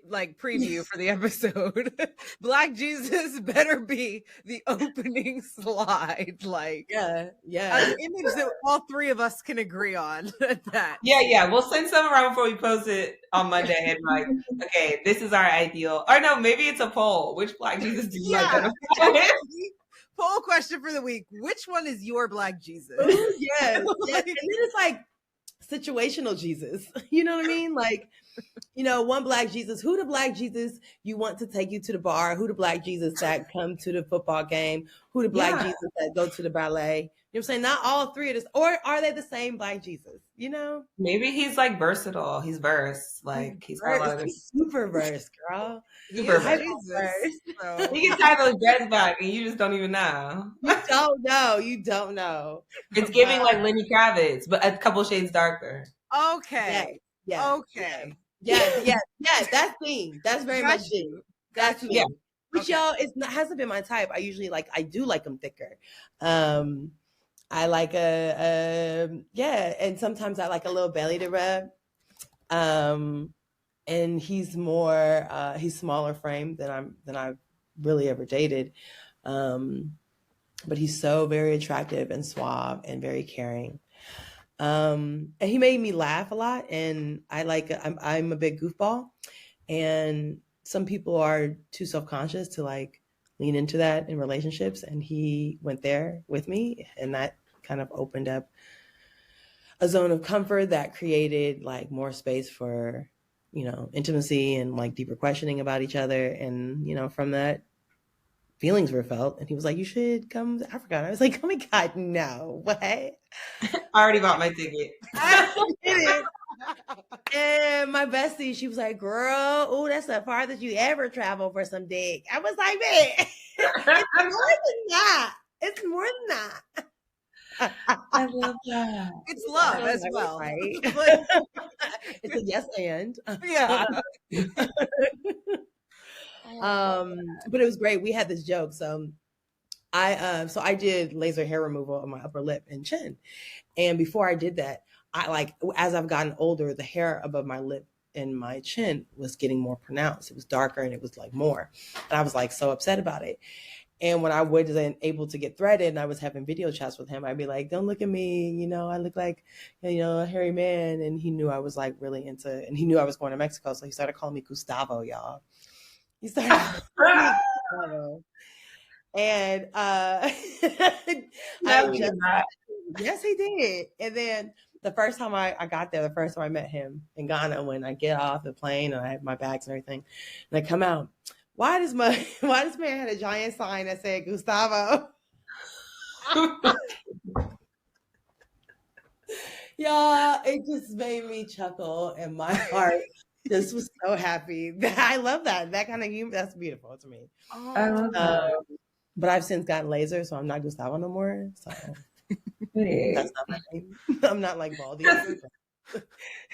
S2: for the episode, Black Jesus better be the opening slide. Like,
S3: Yeah.
S2: an image that all three of us can agree on. That.
S1: Yeah. We'll send some around before we post it on Monday and like, okay, this is our ideal. Or no, maybe it's a poll. Which Black Jesus do you identify with?
S2: Poll question for the week. Which one is your Black Jesus?
S3: Ooh, yes. And then it's like situational Jesus. You know what I mean? Like, one Black Jesus. Who the Black Jesus you want to take you to the bar? Who the Black Jesus that come to the football game? Who the Black Jesus that go to the ballet? You know what I'm saying? Not all three of this. Or are they the same Black Jesus?
S1: Maybe he's like versatile. He's verse. Like he's got a lot of this.
S3: Super verse, girl.
S1: Super verse.
S2: So.
S1: He can tie those dreads back and you just don't even know.
S3: You don't know.
S1: It's giving like Lenny Kravitz, but a couple shades darker.
S2: Okay.
S3: Yeah.
S2: Okay.
S3: Yeah. That's theme. That's very much theme. That's me.
S1: Yeah.
S3: Which y'all, hasn't been my type. I do like them thicker. I like and sometimes I like a little belly to rub. And he's he's smaller frame than I've really ever dated. But he's so very attractive and suave and very caring. And he made me laugh a lot, and I'm a big goofball, and some people are too self-conscious to like lean into that in relationships, and he went there with me, and that kind of opened up a zone of comfort that created like more space for intimacy and like deeper questioning about each other, and from that feelings were felt, and he was like, you should come to Africa. And I was like, oh my God, no, what?
S1: I already bought my ticket.
S3: I did it. And my bestie, she was like, girl, oh, that's the farthest you ever travel for some dick. I was like, man, it's more than that.
S1: I love that.
S2: It's love as well.
S3: Right? It's a yes and.
S2: Yeah.
S3: But it was great. We had this joke. So I did laser hair removal on my upper lip and chin. And before I did that, as I've gotten older, the hair above my lip and my chin was getting more pronounced. It was darker and it was like more. And I was like so upset about it. And when I wasn't able to get threaded and I was having video chats with him, I'd be like, don't look at me. I look like, a hairy man. And he knew I was like really and he knew I was going to Mexico. So he started calling me Gustavo, y'all. He started calling me Gustavo. And yes, he did. And then the first time I got there, the first time I met him in Ghana, when I get off the plane and I have my bags and everything, and I come out, why does man have a giant sign that said Gustavo? Y'all, it just made me chuckle, and my heart just was so happy. I love that kind of humor. That's beautiful to me.
S1: I love that.
S3: But I've since gotten laser, so I'm not Gustavo no more. So that's not my name. I'm not like Baldy.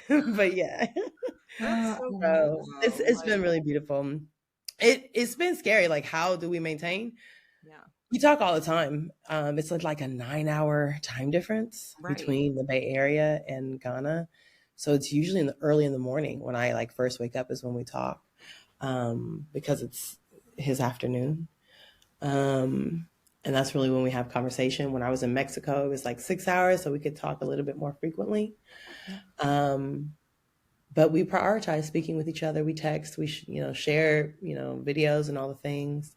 S3: But yeah. So it's been really beautiful. It's been scary. Like, how do we maintain?
S2: Yeah.
S3: We talk all the time. It's like a 9-hour time difference between the Bay Area and Ghana. So it's usually early in the morning when I like first wake up is when we talk, because it's his afternoon. And that's really when we have conversation. When I was in Mexico, it was like 6 hours, so we could talk a little bit more frequently. But we prioritize speaking with each other. We text, we share, videos and all the things.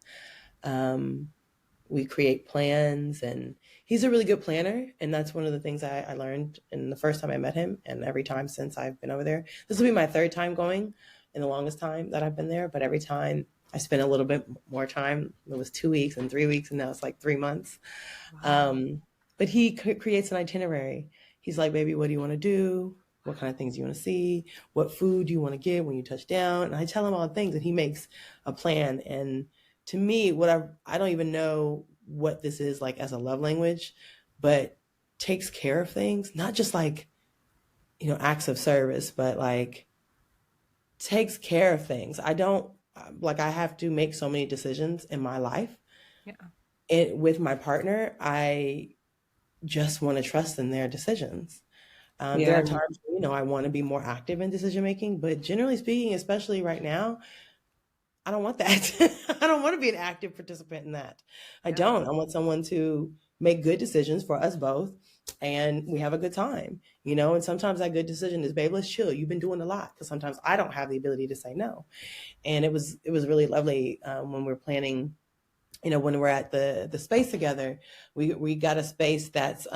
S3: We create plans, and he's a really good planner. And that's one of the things I learned in the first time I met him, and every time since I've been over there. This will be my third time going, and the longest time that I've been there. But every time I spent a little bit more time. It was 2 weeks and 3 weeks, and now it's like 3 months. Wow. But he creates an itinerary. He's like, baby, what do you want to do? What kind of things do you want to see? What food do you want to get when you touch down? And I tell him all the things, and he makes a plan. And to me, I don't even know what this is like as a love language, but takes care of things, not just like, acts of service, but like takes care of things. I have to make so many decisions in my life. Yeah. And with my partner, I just want to trust in their decisions. There are times, I want to be more active in decision making, but generally speaking, especially right now, I don't want that. I don't want to be an active participant in that. I don't. I want someone to make good decisions for us both, and we have a good time, and sometimes that good decision is, babe, let's chill. You've been doing a lot, because sometimes I don't have the ability to say no. And it was really lovely when we're planning, when we're at the space together, we got a space that's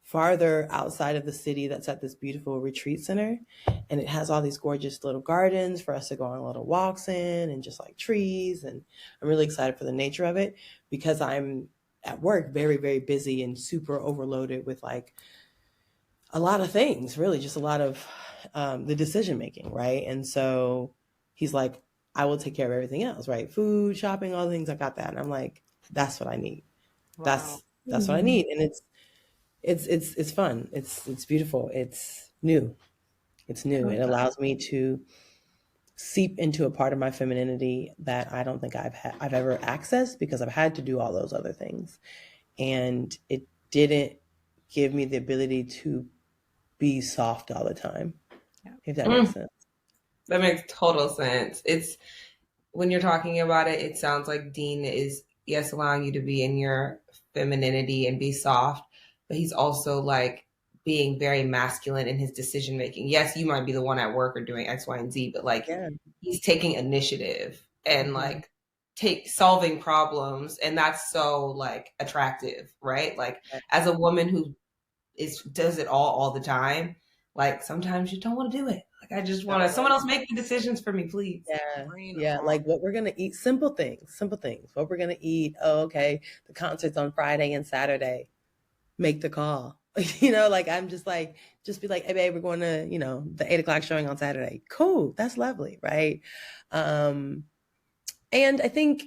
S3: farther outside of the city, that's at this beautiful retreat center, and it has all these gorgeous little gardens for us to go on little walks in, and just like trees. And I'm really excited for the nature of it, because I'm at work very, very busy and super overloaded with like a lot of things, really just a lot of the decision making, right? And so he's like, I will take care of everything else, right? Food, shopping, all the things, I got that. And I'm like, that's what I need. Wow. That's what I need. And it's fun. It's beautiful. It's new. It allows me to seep into a part of my femininity that I don't think I've ever accessed, because I've had to do all those other things. And it didn't give me the ability to be soft all the time. If that makes sense.
S1: That makes total sense. It's, when you're talking about it, it sounds like Dean is, yes, allowing you to be in your femininity and be soft, but he's also like being very masculine in his decision making. Yes, you might be the one at work or doing X, Y, and Z, but like he's taking initiative and like solving problems, and that's so like attractive, right? Like as a woman who does it all the time, like sometimes you don't want to do it. Like I just want to someone else make the decisions for me, please.
S3: Yeah. Like what we're gonna eat, simple things. What we're gonna eat. Oh, okay. The concert's on Friday and Saturday. Make the call. Like I'm just like, just be like, hey babe, we're going to, the 8:00 showing on Saturday. Cool. That's lovely. Right. And I think,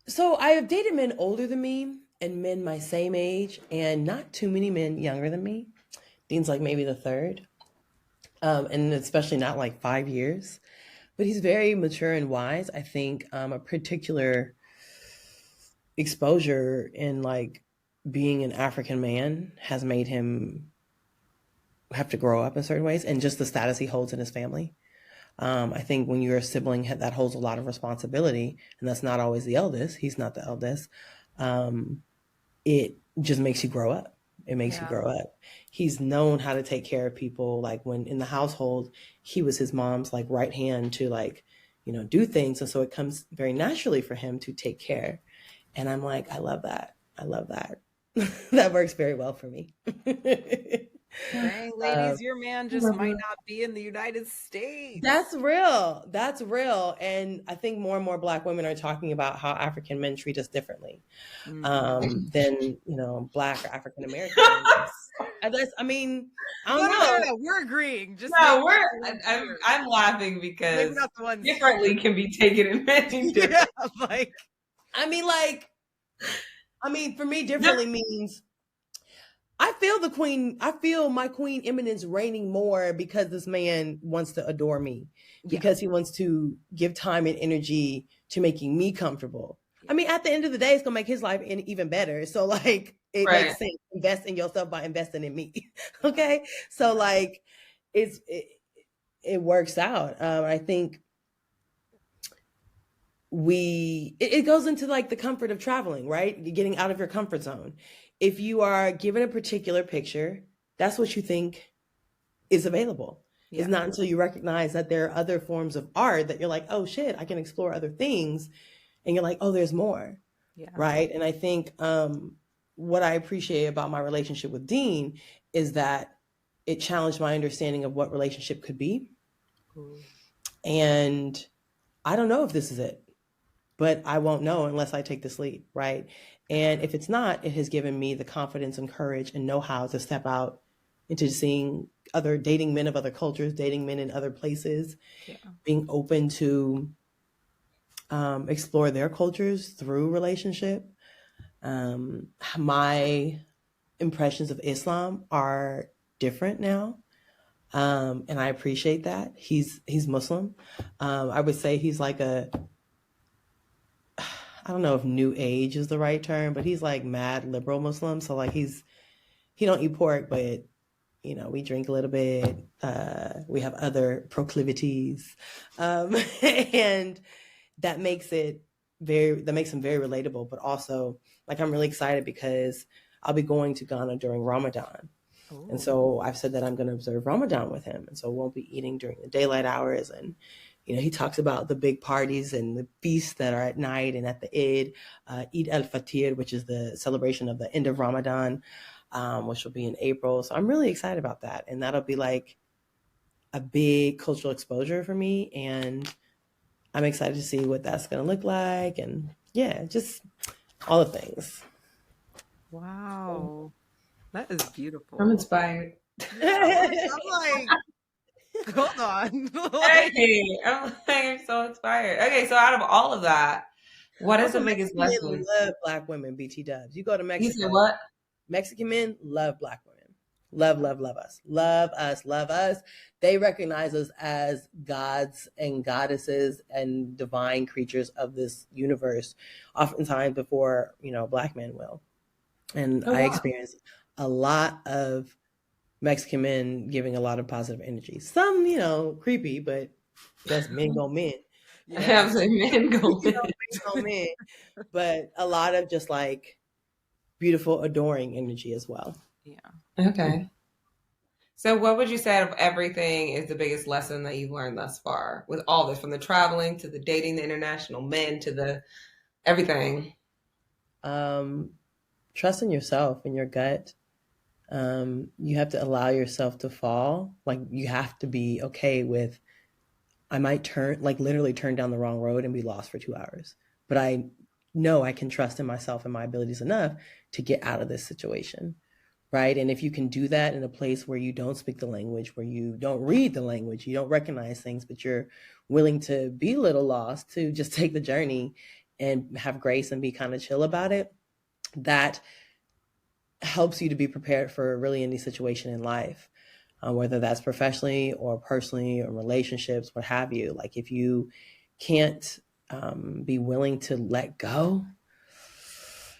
S3: so I have dated men older than me and men my same age, and not too many men younger than me. Dean's like maybe the third. And especially not like 5 years, but he's very mature and wise. I think a particular exposure in like being an African man has made him have to grow up in certain ways, and just the status he holds in his family. I think when you're a sibling that holds a lot of responsibility, and that's not always the eldest, he's not the eldest, it just makes you grow up. It makes you grow up. He's known how to take care of people. Like when in the household, he was his mom's like right hand to like, do things. And so it comes very naturally for him to take care. And I'm like, I love that. That works very well for me.
S2: Dang, ladies, your man just might not be in the United States.
S3: That's real. And I think more and more Black women are talking about how African men treat us differently than, Black or African Americans. I don't know.
S2: We're agreeing.
S1: I'm laughing because differently can be taken in many different.
S3: For me, differently means I feel my queen eminence reigning more because this man wants to adore me, because he wants to give time and energy to making me comfortable. At the end of the day, it's gonna make his life even better. So like, it makes sense. Invest in yourself by investing in me. Okay. So like, it works out. I think it goes into like the comfort of traveling, right? You're getting out of your comfort zone. If you are given a particular picture, that's what you think is available. It's not until you recognize that there are other forms of art that you're like, oh shit, I can explore other things. And you're like, oh, there's more. Right. And I think what I appreciate about my relationship with Dean is that it challenged my understanding of what relationship could be. And I don't know if this is it, but I won't know unless I take this lead. Right. And if it's not, it has given me the confidence and courage and know-how to step out into dating men of other cultures, dating men in other places, being open to explore their cultures through relationship. My impressions of Islam are different now. And I appreciate that. He's Muslim. I would say he's like I don't know if new age is the right term, but he's like mad liberal Muslim. So like he don't eat pork, but we drink a little bit. We have other proclivities, and that makes him very relatable. But also, like, I'm really excited because I'll be going to Ghana during Ramadan. Ooh. And so I've said that I'm going to observe Ramadan with him, and so won't be eating during the daylight hours. And he talks about the big parties and the feasts that are at night and at the Eid al-Fitr, which is the celebration of the end of Ramadan. Which will be in April. So I'm really excited about that. And that'll be like a big cultural exposure for me. And I'm excited to see what that's going to look like. And yeah, just all the things.
S2: Wow. That is beautiful.
S1: I'm inspired.
S2: I'm like, hold on.
S1: I'm so inspired. Okay, so out of all of that, what is the biggest lesson?
S3: Love Black women, BT Dubs. You go to Mexico.
S1: You said what?
S3: Mexican men love Black women. Love us. Love us. They recognize us as gods and goddesses and divine creatures of this universe, oftentimes before, Black men will. And I experienced a lot of Mexican men giving a lot of positive energy. Some, creepy, but that's men go men.
S1: Yeah, men go
S3: men. But a lot of just like beautiful, adoring energy as well.
S2: Yeah.
S1: Okay. So what would you say out of everything is the biggest lesson that you've learned thus far with all this, from the traveling to the dating the international men to the everything?
S3: Trust in yourself and your gut. You have to allow yourself to fall. Like, you have to be okay with, I might literally turn down the wrong road and be lost for 2 hours. But I know I can trust in myself and my abilities enough to get out of this situation, right? And if you can do that in a place where you don't speak the language, where you don't read the language, you don't recognize things, but you're willing to be a little lost, to just take the journey and have grace and be kind of chill about it, that helps you to be prepared for really any situation in life, whether that's professionally or personally or relationships, what have you. Like, if you can't be willing to let go,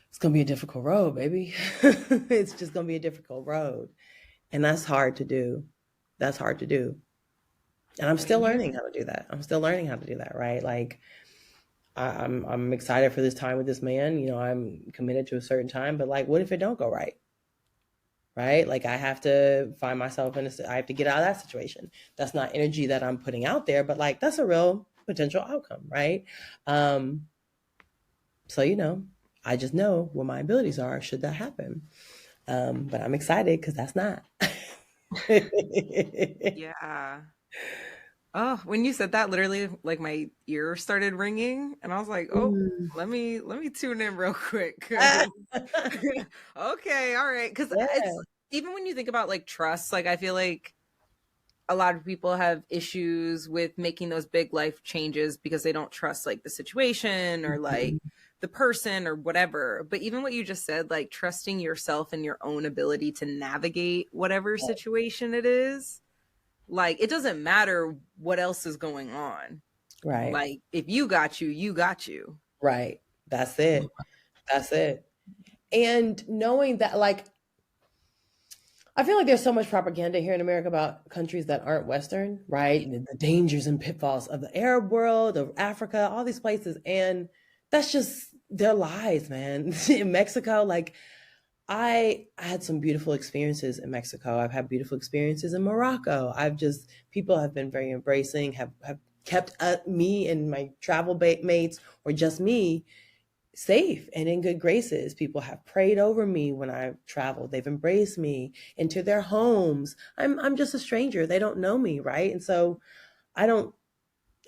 S3: it's going to be a difficult road, baby. It's just going to be a difficult road. And that's hard to do. And I'm still learning how to do that. Right? Like, I'm excited for this time with this man. I'm committed to a certain time, but like, what if it don't go right? Right? Like, I have to find myself I have to get out of that situation. That's not energy that I'm putting out there, but like, that's a real potential outcome, right? So, I just know what my abilities are should that happen. But I'm excited because that's not.
S2: Yeah. Oh, when you said that, literally, like, my ear started ringing, and I was like, "Oh, let me tune in real quick." Okay, all right, because it's, even when you think about like trust, like, I feel like a lot of people have issues with making those big life changes because they don't trust like the situation or like the person or whatever. But even what you just said, like trusting yourself and your own ability to navigate whatever situation it is. Like, it doesn't matter what else is going on.
S3: Right.
S2: Like, if you got you, you got you.
S3: Right. That's it. And knowing that, like, I feel like there's so much propaganda here in America about countries that aren't Western, right? The dangers and pitfalls of the Arab world, of Africa, all these places. And that's just their lies, man. In Mexico, like, I had some beautiful experiences in Mexico. I've had beautiful experiences in Morocco. People have been very embracing, have kept me and my travel mates, or just me, safe and in good graces. People have prayed over me when I've traveled. They've embraced me into their homes. I'm just a stranger. They don't know me, right? And so I don't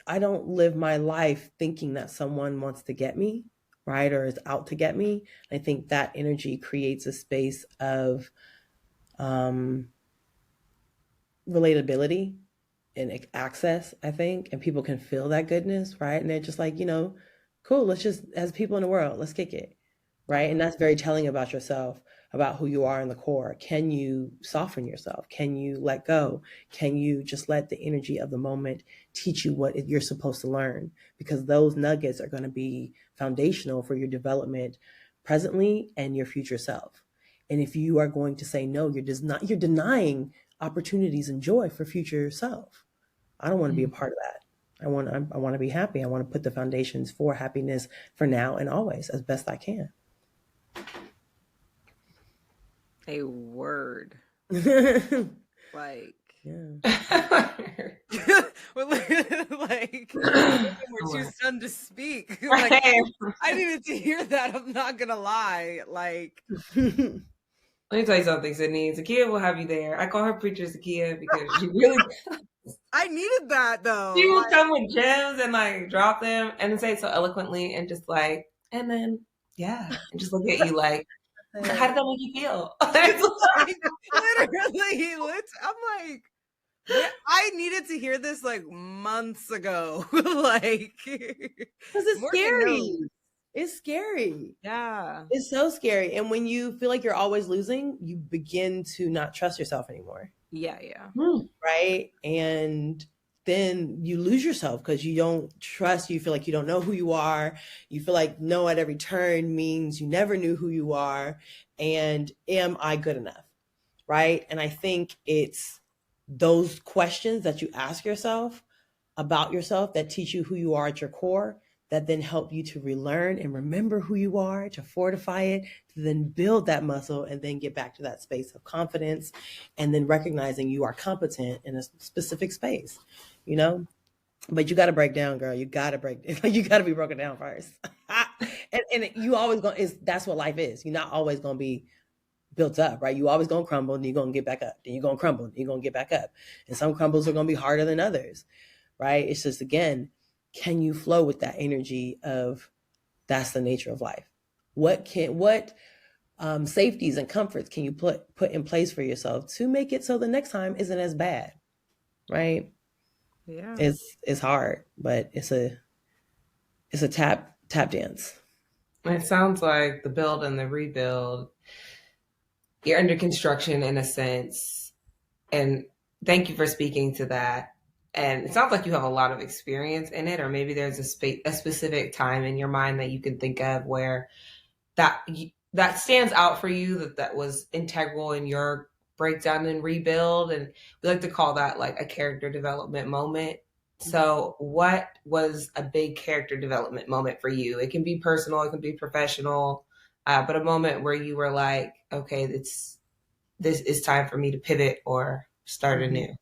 S3: live my life thinking that someone wants to get me, right, or is out to get me. I think that energy creates a space of relatability and access, I think, and people can feel that goodness, right? And they're just like, cool, let's just, as people in the world, let's kick it, right? And that's very telling about yourself, about who you are in the core. Can you soften yourself? Can you let go? Can you just let the energy of the moment teach you what you're supposed to learn? Because those nuggets are going to be foundational for your development presently and your future self. And if you are going to say no, you're denying opportunities and joy for future self. I don't want to be a part of that. I want to be happy. I want to put the foundations for happiness for now and always as best I can.
S2: A word. Like,
S3: yeah.
S2: like we're too stunned to speak. Like, I needed to hear that. I'm not gonna lie. Like,
S1: let me tell you something, Sydney. Zakiya will have you there. I call her Preacher Zakiya because she really.
S2: I needed that though.
S1: She will come with gems and like drop them and then say it so eloquently and just like, and then yeah, and just look at you like, how did that make you feel?
S2: Literally, I'm like, I needed to hear this like months ago. Like,
S3: because it's scary. It's scary.
S2: Yeah.
S3: It's so scary. And when you feel like you're always losing, you begin to not trust yourself anymore.
S2: Yeah, yeah.
S3: Right? And then you lose yourself because you don't trust. You feel like you don't know who you are. You feel like no at every turn means you never knew who you are. And am I good enough? Right? And I think it's those questions that you ask yourself about yourself that teach you who you are at your core, that then help you to relearn and remember who you are, to fortify it, to then build that muscle and then get back to that space of confidence and then recognizing you are competent in a specific space, you know? But you got to break down, girl. You got to be broken down first. and you always that's what life is. You're not always going to be built up, right? You always going to crumble and you're going to get back up. Then you're going to crumble and you're going to get back up. And some crumbles are going to be harder than others, right? It's just, again, can you flow with that energy of that's the nature of life? What safeties and comforts can you put in place for yourself to make it so the next time isn't as bad, right?
S2: Yeah,
S3: it's hard, but it's a tap dance.
S1: It sounds like the build and the rebuild. You're under construction in a sense, and thank you for speaking to that. And it sounds like you have a lot of experience in it, or maybe there's a specific time in your mind that you can think of where that stands out for you, that was integral in your breakdown and rebuild. And we like to call that like a character development moment. So what was a big character development moment for you? It can be personal, it can be professional, but a moment where you were like, okay, this is time for me to pivot or start anew.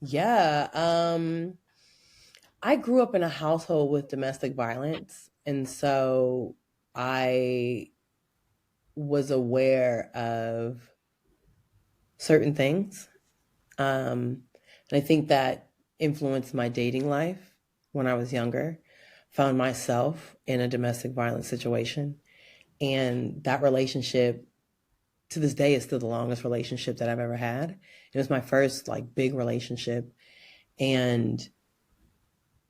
S3: Yeah. I grew up in a household with domestic violence. And so I was aware of certain things. And I think that influenced my dating life when I was younger. Found myself in a domestic violence situation. And that relationship to this day is still the longest relationship that I've ever had. It was my first like big relationship. And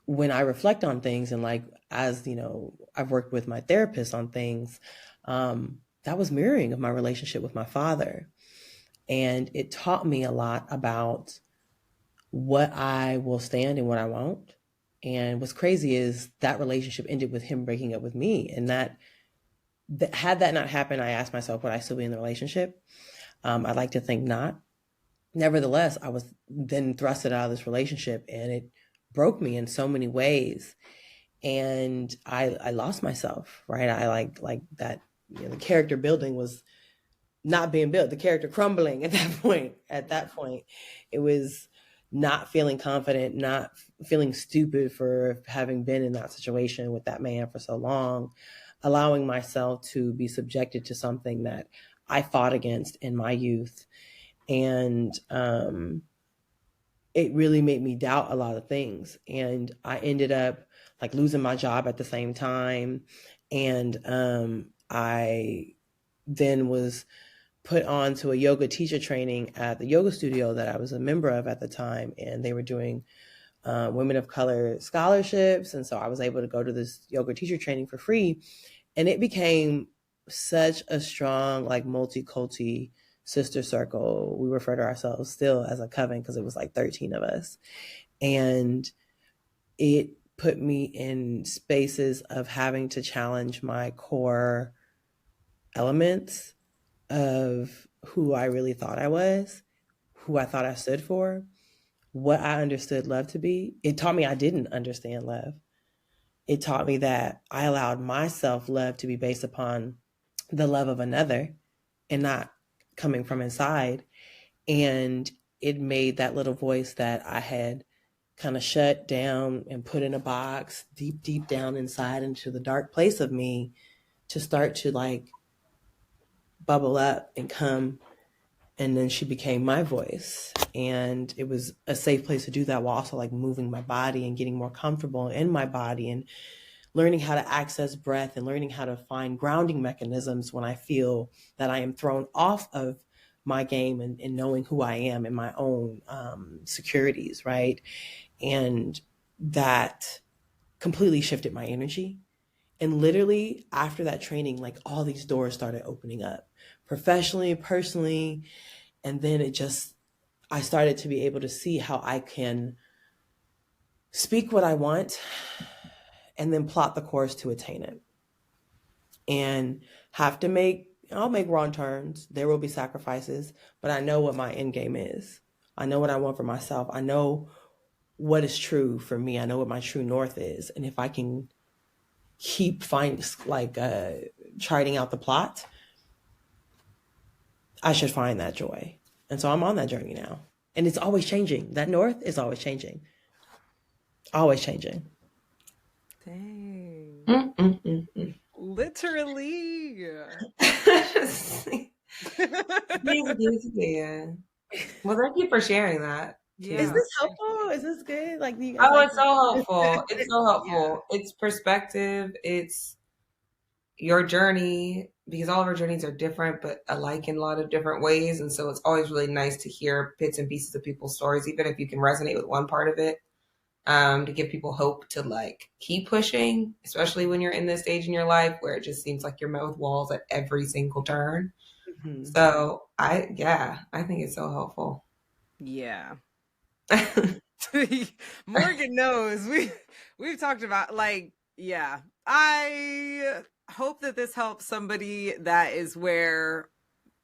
S3: when I reflect on things and like, as you know, I've worked with my therapist on things, that was mirroring of my relationship with my father. And it taught me a lot about what I will stand and what I won't. And what's crazy is that relationship ended with him breaking up with me. And that had that not happened, I asked myself, would I still be in the relationship? I'd like to think not. Nevertheless, I was then thrusted out of this relationship and it broke me in so many ways. And I lost myself, right? I like that, you know, the character building was not being built, the character crumbling at that point. It was not feeling confident, not feeling stupid for having been in that situation with that man for so long, allowing myself to be subjected to something that I fought against in my youth. And it really made me doubt a lot of things. And I ended up like losing my job at the same time. And I then was put on to a yoga teacher training at the yoga studio that I was a member of at the time. And they were doing women of color scholarships. And so I was able to go to this yoga teacher training for free. And it became such a strong, like multi-culti sister circle. We refer to ourselves still as a coven because it was like 13 of us. And it put me in spaces of having to challenge my core elements of who I really thought I was, who I thought I stood for, what I understood love to be. It taught me I didn't understand love. It taught me that I allowed myself love to be based upon the love of another and not coming from inside. And it made that little voice that I had kind of shut down and put in a box deep, deep down inside into the dark place of me to start to like bubble up and come. And then she became my voice. And it was a safe place to do that while also like moving my body and getting more comfortable in my body and learning how to access breath and learning how to find grounding mechanisms when I feel that I am thrown off of my game and knowing who I am and my own securities, right? And that completely shifted my energy. And literally after that training, like all these doors started opening up professionally, personally. And then I started to be able to see how I can speak what I want and then plot the course to attain it. And I'll make wrong turns. There will be sacrifices, but I know what my end game is. I know what I want for myself. I know what is true for me. I know what my true north is. And if I can keep charting out the plot, I should find that joy. And so I'm on that journey now. And it's always changing. That north is always changing. Always changing.
S2: Dang.
S1: Mm-mm-mm-mm.
S2: Literally.
S1: Yeah. Well, thank you for sharing that.
S2: Yeah.
S3: Is this helpful? Is this good? Like,
S1: It's so helpful. It's so helpful. Yeah. It's perspective. It's your journey, because all of our journeys are different, but alike in a lot of different ways. And so it's always really nice to hear bits and pieces of people's stories, even if you can resonate with one part of it, to give people hope to like keep pushing, especially when you're in this stage in your life where it just seems like you're met with walls at every single turn. Mm-hmm. So I think it's so helpful.
S2: Yeah. Morgan knows we've talked about like, yeah, I hope that this helps somebody that is where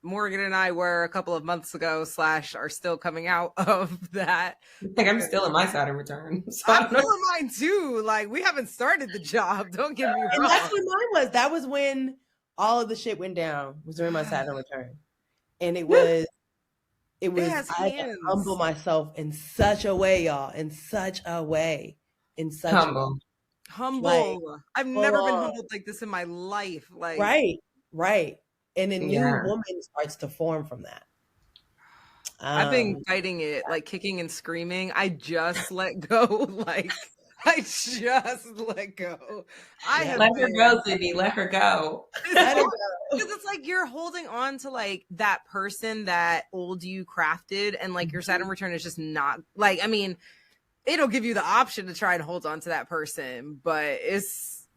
S2: Morgan and I were a couple of months ago / are still coming out of that.
S1: Like I'm still in my Saturn return. So
S2: I'm still in mine too. Like we haven't started the job. Don't get me wrong.
S3: And that's what mine was. That was when all of the shit went down. Was during my Saturn return, and it was. I had to humble myself in such a way, y'all. In such a way.
S2: Humble. Like, I've never been humbled like this in my life. Like
S3: right. And a new woman starts to form from that.
S2: I've been fighting it, like kicking and screaming. I just let go. Like I just let go.
S1: Let her go, Sydney. Let her go.
S2: Because it's like you're holding on to like that person that old you crafted, and like your Saturn return is just not like. I mean, it'll give you the option to try and hold on to that person, but it's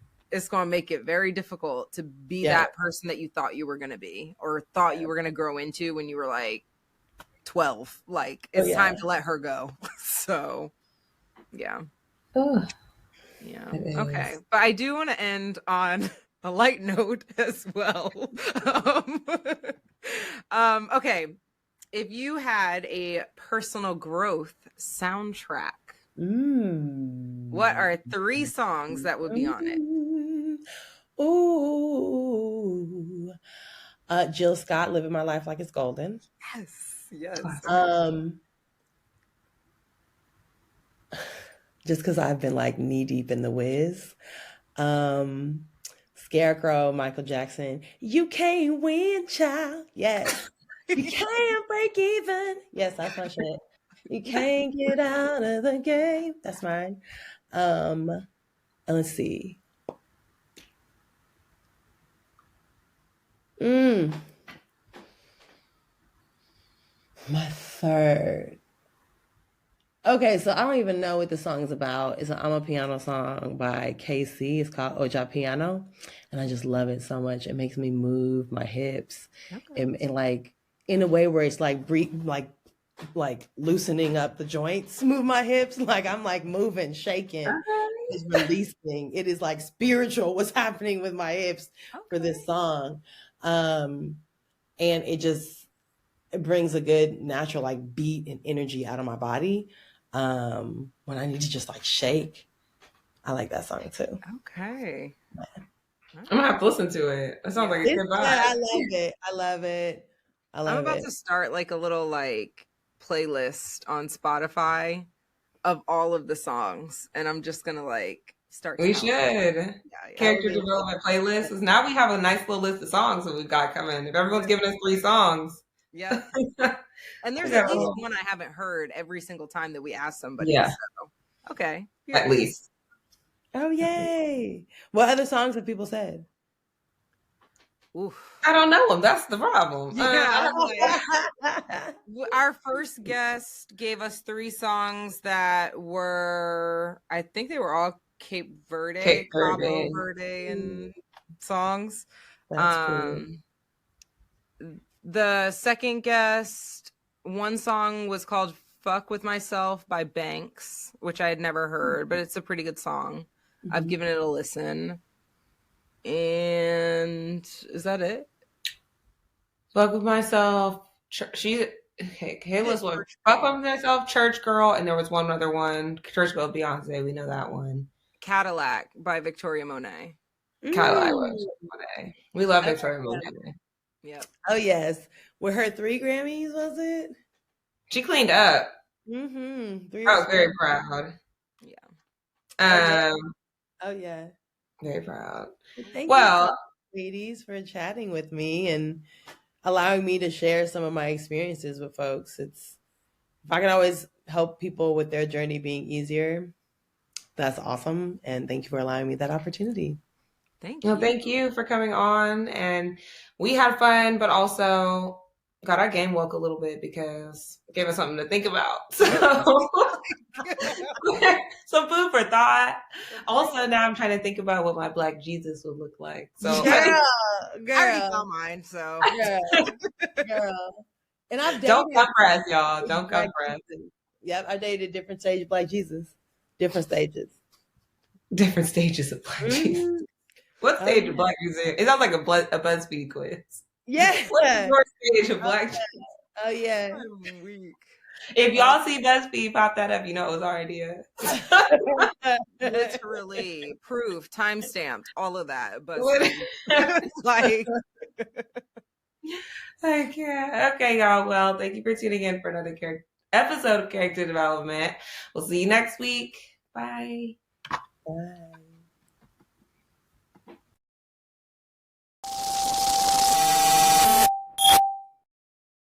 S2: going to make it very difficult to be that person that you thought you were going to be or thought you were going to grow into when you were like 12. Like it's time to let her go. So, yeah.
S1: Ugh.
S2: Yeah. Okay. But I do want to end on a light note as well. Okay. If you had a personal growth soundtrack, what are 3 songs that would be on it?
S3: Ooh. Jill Scott, Living My Life Like It's Golden.
S2: Yes.
S3: Just because I've been like knee deep in the whiz. Scarecrow, Michael Jackson. You can't win, child. Yes. You can't break even. Yes, that's my shit. You can't get out of the game. That's mine. And let's see. My third. Okay, so I don't even know what the song's about. It's an I'm a Piano song by KC. It's called Oja Piano. And I just love it so much. It makes me move my hips and like in a way where it's like like loosening up the joints, move my hips. Like I'm like moving, shaking, it's releasing. It is like spiritual what's happening with my hips for this song. And it brings a good natural like beat and energy out of my body. When I need to just like shake. I like that song too.
S2: Okay.
S1: I'm gonna have to listen to it. That sounds like a good vibe.
S3: I love it. I love it.
S2: I'm about to start like a little like playlist on Spotify of all of the songs, and I'm just gonna like start.
S1: We should.
S2: Yeah.
S1: Character development playlists. Now we have a nice little list of songs that we've got coming. If everyone's giving us 3 songs.
S2: Yeah. And there's at least one I haven't heard every single time that we ask somebody.
S1: Yeah.
S2: So, okay.
S1: At least.
S3: Oh, yay. What other songs have people said?
S2: Oof.
S1: I don't know them. That's the problem.
S2: Our first guest gave us 3 songs that were, I think they were all Cape Verde. Cabo Verdean songs.
S3: That's cool.
S2: The second guest, one song was called Fuck With Myself by Banks, which I had never heard, but it's a pretty good song. Mm-hmm. I've given it a listen. And is that it?
S1: Fuck With Myself. Kayla's one. Fuck With Myself, Church Girl, and there was one other one. Church Girl, Beyonce. We know that one.
S2: Cadillac by Victoria Monet.
S1: Cadillac by Monet. We love Victoria Monet.
S2: Yep.
S3: Oh yes, with her 3 Grammys, was it?
S1: She cleaned up.
S3: Mm-hmm.
S1: I was very proud.
S2: Yeah.
S3: Oh yeah.
S1: Very proud.
S3: Thank you, ladies, for chatting with me and allowing me to share some of my experiences with folks. If I can always help people with their journey being easier, that's awesome. And thank you for allowing me that opportunity.
S2: Thank you.
S1: Well, thank you for coming on. And we had fun, but also got our game woke a little bit because it gave us something to think about. So some food for thought. Also, now I'm trying to think about what my Black Jesus would look like. So
S3: girl.
S2: I already saw mine, so
S3: girl. And I've dated
S1: don't come for us, y'all. Don't come for us.
S3: Yep, I dated different stages of Black Jesus. Different stages.
S1: Different stages of Black Jesus. What stage of Black Jesus? It sounds like a BuzzFeed quiz.
S3: Yeah.
S1: What's your stage of Black Jesus?
S3: Oh yeah.
S1: If y'all see BuzzFeed pop that up, you know it was our idea.
S2: Literally, proof, timestamped, all of that. But like,
S1: I can't. Okay, y'all. Well, thank you for tuning in for another episode of Character Development. We'll see you next week. Bye.
S3: Bye.